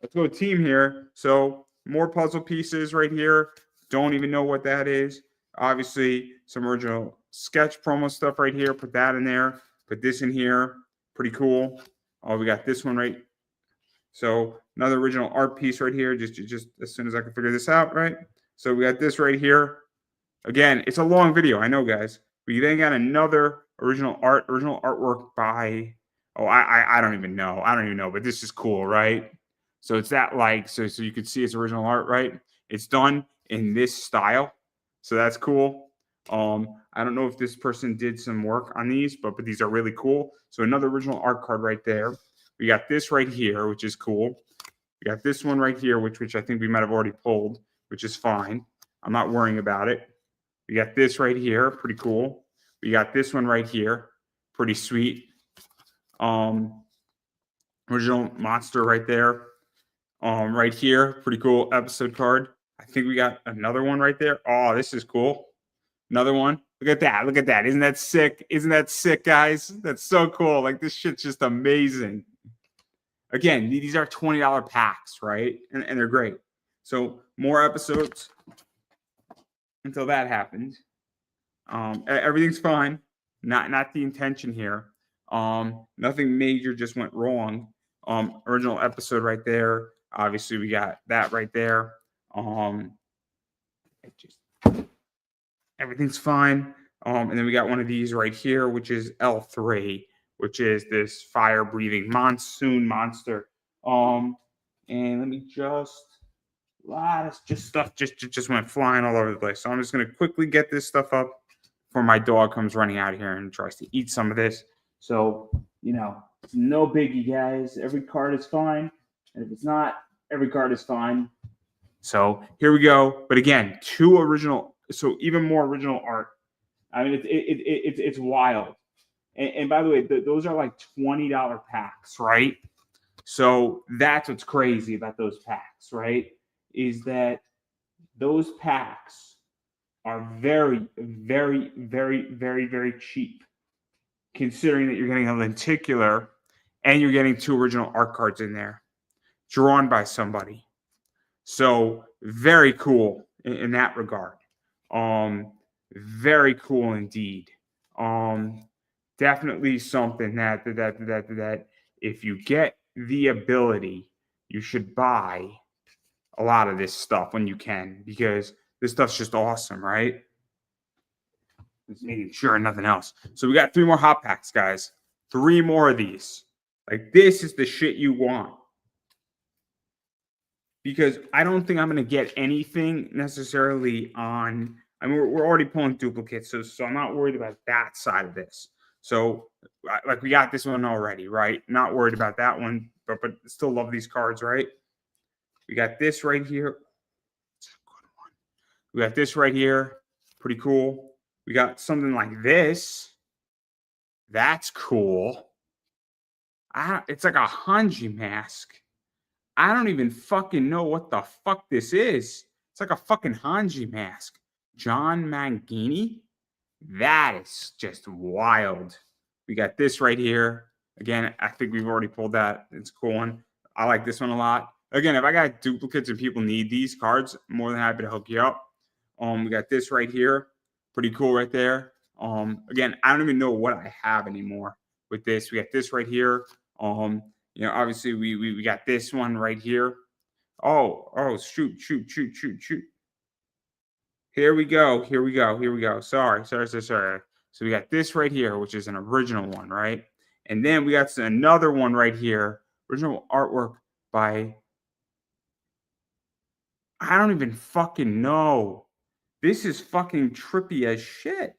Let's go team here. So more puzzle pieces right here. Don't even know what that is. Obviously, some original sketch promo stuff right here. Put that in there. Put this in here. Pretty cool. Oh, we got this one right. So another original art piece right here. Just as soon as I can figure this out, right? So we got this right here. Again, it's a long video. I know, guys. We then got another original artwork by. Oh, I don't even know. But this is cool, right? So it's that so you can see it's original art, right? It's done in this style. So that's cool. I don't know if this person did some work on these, but these are really cool. So another original art card right there. We got this right here, which is cool. We got this one right here, which I think we might have already pulled, which is fine. I'm not worrying about it. We got this right here, pretty cool. We got this one right here, pretty sweet. Original monster right there. Right here, pretty cool episode card. I think we got another one right there. Oh, this is cool. Another one. Look at that. Look at that. Isn't that sick? Isn't that sick, guys? That's so cool. Like, this shit's just amazing. Again, these are $20 packs, right? And they're great. So more episodes until that happens. Everything's fine. Not the intention here. Nothing major just went wrong. Original episode right there. Obviously, we got that right there. Everything's fine. And then we got one of these right here, which is L3, which is this fire-breathing monsoon monster. And let me a lot of stuff just went flying all over the place. So I'm just gonna quickly get this stuff up before my dog comes running out of here and tries to eat some of this. So, it's no biggie, guys. Every card is fine. And if it's not, every card is fine. So here we go. But again, so even more original art. I mean, it's wild. And by the way, those are like $20 packs, right? So that's what's crazy about those packs, right? Is that those packs are very, very, very, very, very cheap, considering that you're getting a lenticular and you're getting 2 original art cards in there, drawn by somebody. So very cool in that regard. Very cool indeed. Definitely something that if you get the ability, you should buy a lot of this stuff when you can, because this stuff's just awesome, right? Just making sure nothing else. So we got 3 more hot packs, guys. 3 more of these. Like, this is the shit you want. Because I don't think I'm going to get anything necessarily on. I mean, we're already pulling duplicates, so I'm not worried about that side of this. So, like, we got this one already, right? Not worried about that one, but still love these cards, right? We got this right here. We got this right here. Pretty cool. We got something like this. That's cool. It's like a Hanji mask. I don't even fucking know what the fuck this is. It's like a fucking Hanji mask. John Mangini? That is just wild. We got this right here. Again, I think we've already pulled that. It's a cool one. I like this one a lot. Again, if I got duplicates and people need these cards, I'm more than happy to hook you up. We got this right here. Pretty cool right there. Again, I don't even know what I have anymore with this. We got this right here. Obviously we got this one right here. Oh, shoot. Here we go. Sorry. So we got this right here, which is an original one, right? And then we got another one right here. Original artwork by, I don't even fucking know. This is fucking trippy as shit.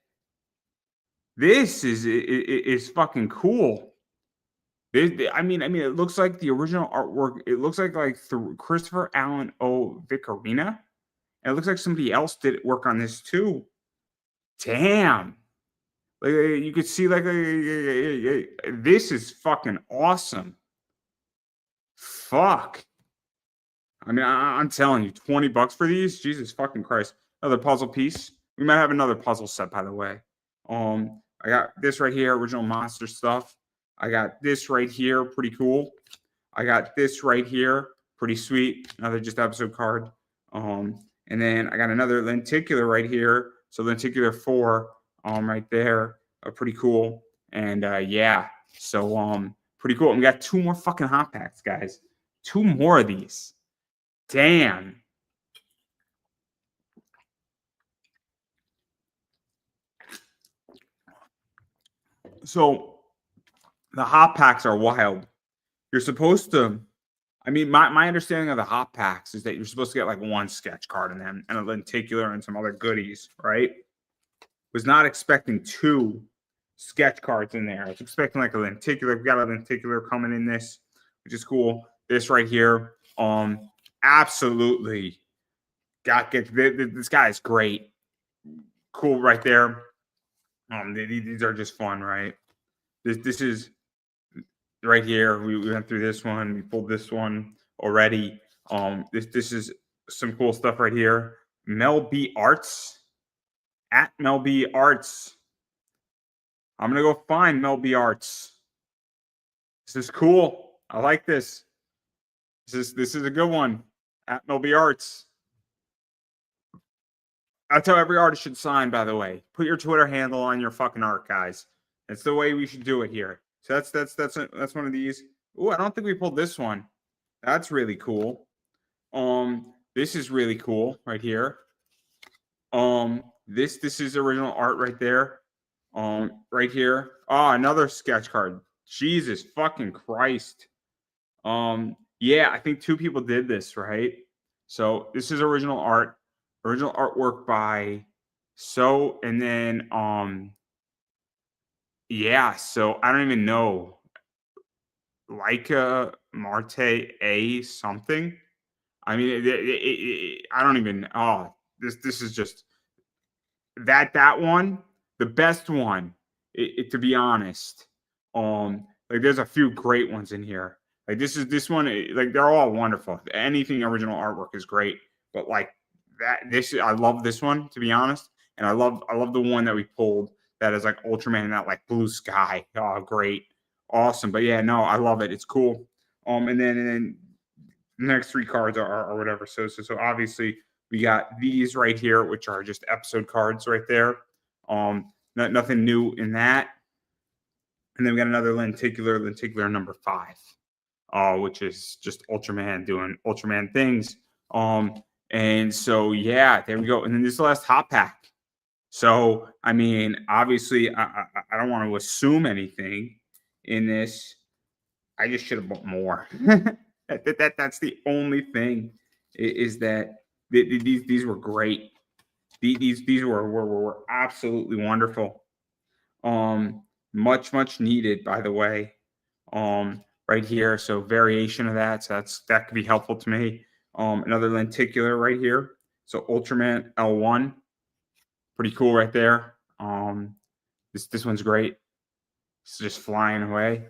This is fucking cool. I mean, it looks like the original artwork. It looks like Christopher Allen O. Vicarina. And it looks like somebody else did work on this too. Damn. Like, you could see this is fucking awesome. Fuck. I mean, I'm telling you, $20 for these? Jesus fucking Christ. Another puzzle piece. We might have another puzzle set, by the way. I got this right here, original monster stuff. I got this right here, pretty cool. I got this right here, pretty sweet. Another just episode card. And then I got another lenticular right here. So lenticular 4, right there, pretty cool. And yeah, so pretty cool. And we got 2 more fucking hot packs, guys. 2 more of these. Damn. So the hot packs are wild. You're supposed to, I mean, my understanding of the hot packs is that you're supposed to get like 1 sketch card in them and a lenticular and some other goodies, right? Was not expecting 2 sketch cards in there. I was expecting like a lenticular. We got a lenticular coming in this, which is cool. This right here, absolutely this guy is great. Cool right there. These are just fun, right? This is right here. We went through this one. We pulled this one already. This is some cool stuff right here. Mel B Arts at Mel B Arts. I'm gonna go find Mel B Arts. This is cool. I like this. This is a good one. At Mel B Arts. That's how every artist should sign, by the way. Put your Twitter handle on your fucking art, guys. That's the way we should do it here. So that's one of these. Oh, I don't think we pulled this one. That's really cool. This is really cool right here. This is original art right there. Right here. Oh, another sketch card. Jesus fucking Christ. Yeah, I think two people did this, right? So this is original artwork by and then yeah, so I don't even know. Leica Marte A something. I mean, I don't even. Oh, this is just that one, the best one. To be honest, like there's a few great ones in here. Like this one, like they're all wonderful. Anything original artwork is great, but like I love this one, to be honest, and I love the one that we pulled that is like Ultraman in that like blue sky. Oh, great, awesome. But yeah, no, I love it. It's cool. And then the next three cards are whatever. So obviously we got these right here, which are just episode cards right there. Nothing new in that. And then we got another lenticular number 5, which is just Ultraman doing Ultraman things. And so yeah, there we go. And then this last hot pack. So I mean, obviously, I don't want to assume anything in this. I just should have bought more. That's the only thing is that these were great. These were absolutely wonderful. Much needed, by the way. Right here, so variation of that. So that could be helpful to me. Another lenticular right here. So Ultraman L1, pretty cool right there. This one's great. It's just flying away.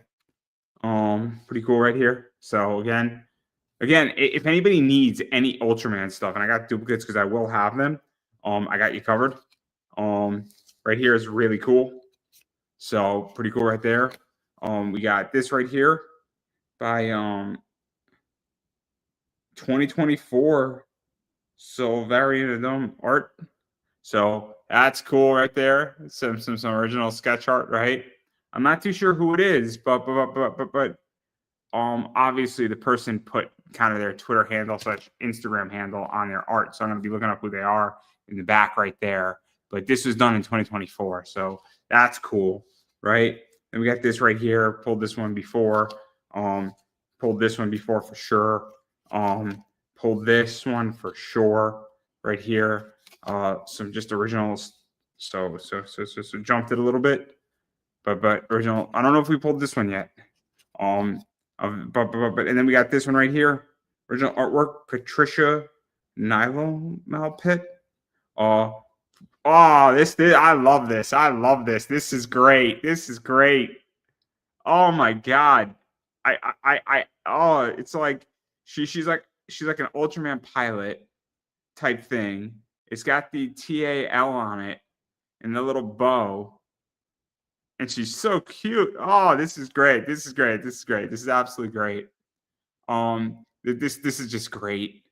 Pretty cool right here. So again, if anybody needs any Ultraman stuff, and I got duplicates because I will have them, I got you covered. Right here is really cool. So pretty cool right there. We got this right here by 2024. So variant art. So that's cool right there. Some original sketch art, right? I'm not too sure who it is, but obviously the person put kind of their Twitter handle / Instagram handle on their art. So I'm going to be looking up who they are in the back right there. But this was done in 2024. So that's cool, right? And we got this right here. Pulled this one before. Pulled this one before for sure. Pulled this one for sure right here. Some just originals. So jumped it a little bit. But original. I don't know if we pulled this one yet. But and then we got this one right here. Original artwork, Patricia Nilo Malpit. This I love this. I love this. This is great. This is great. Oh my god. It's like she's like an Ultraman pilot type thing. It's got the TAL on it and the little bow. And she's so cute. Oh, this is great. This is great. This is great. This is absolutely great. This is just great.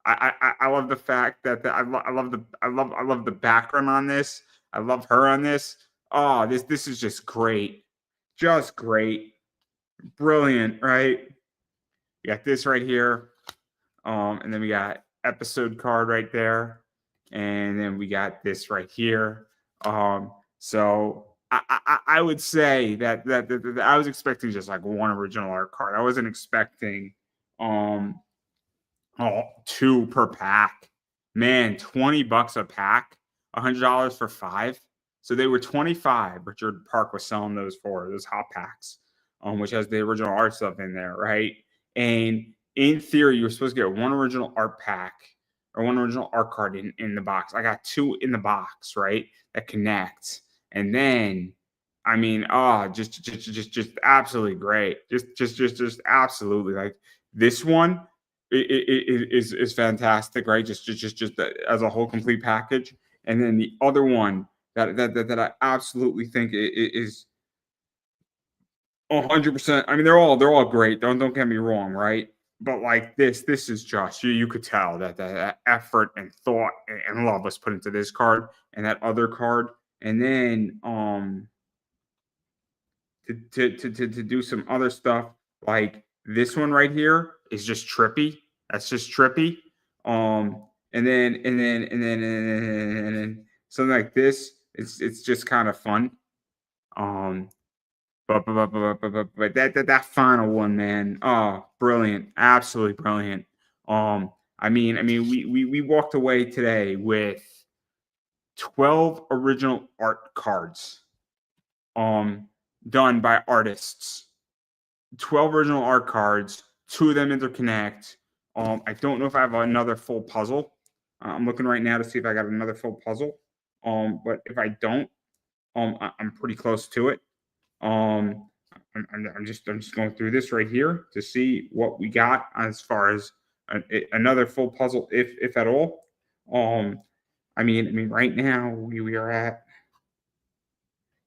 I love the fact that I love the background on this. I love her on this. Oh, this is just great. Just great. Brilliant, right? We got this right here. And then we got episode card right there. And then we got this right here. So I would say that I was expecting just like one original art card. I wasn't expecting 2 per pack. Man, $20 a pack, $100 for 5. So they were 25. Richard Park was selling those hot packs, which has the original art stuff in there, right? And in theory, you're supposed to get one original art pack or one original art card in the box. I got 2 in the box, right? That connect. And then I mean, just absolutely great. Just absolutely like this one is fantastic, right? Just as a whole complete package. And then the other one that I absolutely think is 100%. I mean, they're all great. Don't get me wrong, right? But like this is just you could tell that effort and thought and love was put into this card and that other card. And then to do some other stuff like this one right here is just trippy. That's just trippy. And then something like this. It's just kind of fun. Um, but that final one, man. Oh, brilliant! Absolutely brilliant. I mean, we walked away today with 12 original art cards. Um, done by artists. 12 original art cards. Two of them interconnect. I don't know if I have another full puzzle. I'm looking right now to see if I got another full puzzle. But if I don't, I'm pretty close to it. Um, I'm just going through this right here to see what we got as far as another full puzzle, if at all. Um, I mean, right now we are at,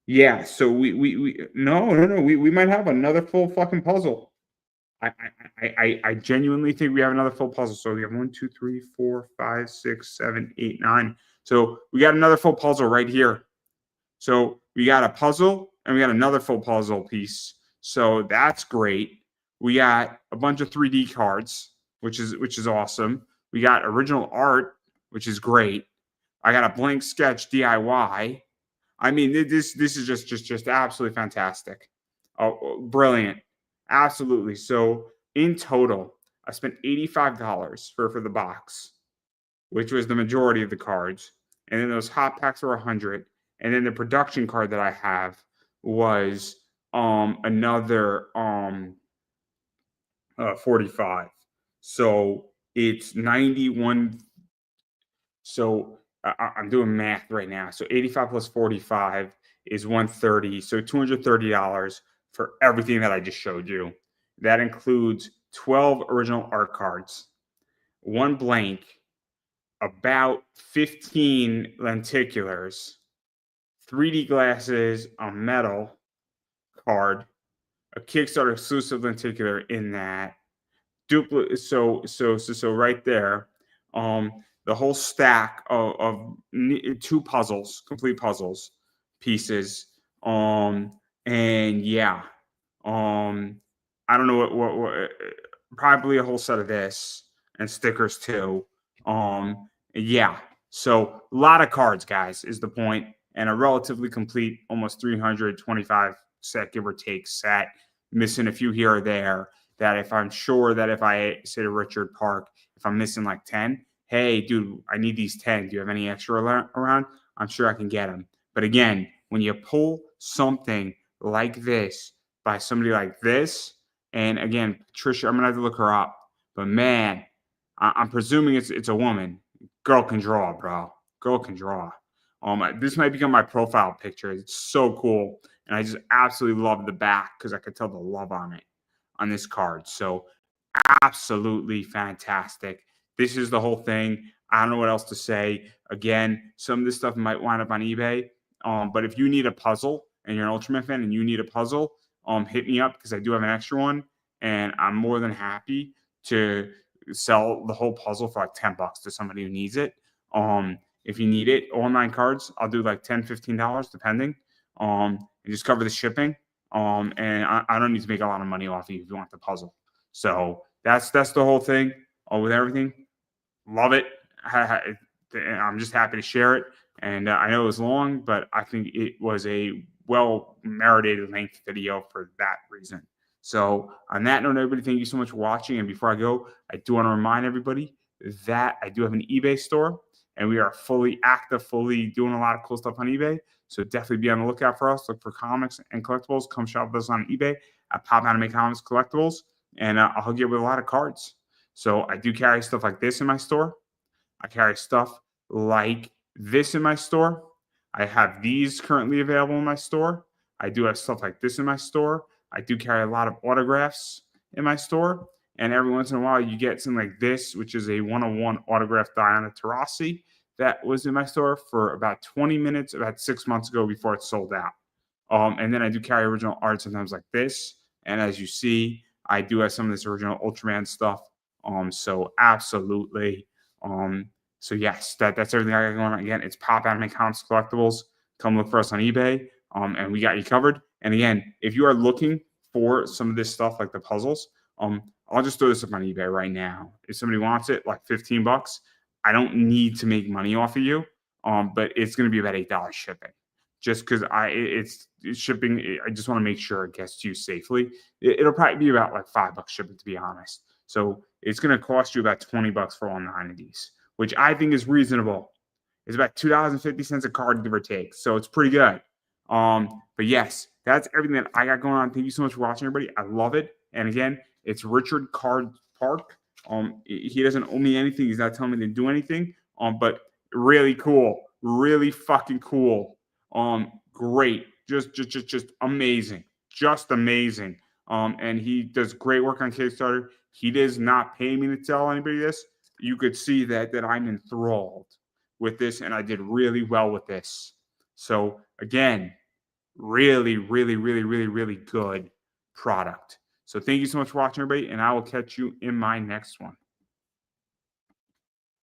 yeah. So we no, we might have another full fucking puzzle. I genuinely think we have another full puzzle. So we have 1, 2, 3, 4, 5, 6, 7, 8, 9. So we got another full puzzle right here. So we got a puzzle and we got another full puzzle piece. So that's great. We got a bunch of 3D cards, which is awesome. We got original art, which is great. I got a blank sketch DIY. I mean, this is just absolutely fantastic. Oh, brilliant. Absolutely. So in total, I spent $85 for the box, which was the majority of the cards. And then those hot packs were 100. And then the production card that I have was another 45. So it's 91. So I'm doing math right now. So 85 plus 45 is 130. So $230 for everything that I just showed you. That includes 12 original art cards, one blank, about 15 lenticulars, 3D glasses, a metal card, a Kickstarter exclusive lenticular in that. So right there, the whole stack of two puzzles, complete puzzles pieces. And yeah, I don't know what probably a whole set of this and stickers too. Yeah. So a lot of cards, guys, is the point, and a relatively complete, almost 325 set, give or take set. Missing a few here or there. That if I'm sure that if I say to Richard Park, if I'm missing like 10, hey, dude, I need these 10. Do you have any extra around? I'm sure I can get them. But again, when you pull something like this by somebody like this, and again, Patricia, I'm gonna have to look her up. But man, I'm presuming it's a woman. Girl can draw, bro. Girl can draw. This might become my profile picture. It's so cool, and I just absolutely love the back because I could tell the love on it on this card. So absolutely fantastic. This is the whole thing. I don't know what else to say. Again, some of this stuff might wind up on eBay. But if you need a puzzle and you're an Ultraman fan and you need a puzzle, hit me up because I do have an extra one, and I'm more than happy to sell the whole puzzle for like $10 to somebody who needs it. If you need it, all 9 cards, I'll do like $10, $15 depending. And just cover the shipping. And I don't need to make a lot of money off of you if you want the puzzle. So that's the whole thing. With everything, love it. I'm just happy to share it. And I know it was long, but I think it was a well merited length video for that reason. So on that note, everybody, thank you so much for watching. And before I go, I do want to remind everybody that I do have an eBay store, and we are fully active, fully doing a lot of cool stuff on eBay. So definitely be on the lookout for us. Look for comics and collectibles. Come shop with us on eBay at Pop Anime Comics Collectibles, and I'll hook you up with a lot of cards. So I do carry stuff like this in my store. I carry stuff like this in my store. I have these currently available in my store. I do have stuff like this in my store. I do carry a lot of autographs in my store. And every once in a while, you get something like this, which is a one-on-one autographed Diana Taurasi that was in my store for about 20 minutes about 6 months ago before it sold out. And then I do carry original art sometimes like this. And as you see, I do have some of this original Ultraman stuff. So absolutely. So yes, that's everything I got going on. Again, it's Pop Anime Comics Collectibles. Come look for us on eBay. And we got you covered. And again, if you are looking for some of this stuff like the puzzles, I'll just throw this up on eBay right now. If somebody wants it, like $15, I don't need to make money off of you. But it's going to be about $8 shipping, just because it's shipping. I just want to make sure it gets to you safely. It'll probably be about like $5 shipping, to be honest. So it's going to cost you about $20 for all 9 of these, which I think is reasonable. It's about $2.50 a card, give or take. So it's pretty good. But yes, that's everything that I got going on. Thank you so much for watching, everybody. I love it. And again, it's Richard Card Park. He doesn't owe me anything. He's not telling me to do anything. But really cool, really fucking cool. Great, just amazing, just amazing. And he does great work on Kickstarter. He does not pay me to tell anybody this. You could see that I'm enthralled with this, and I did really well with this. So again, really, really, really, really, really good product. So thank you so much for watching, everybody, and I will catch you in my next one.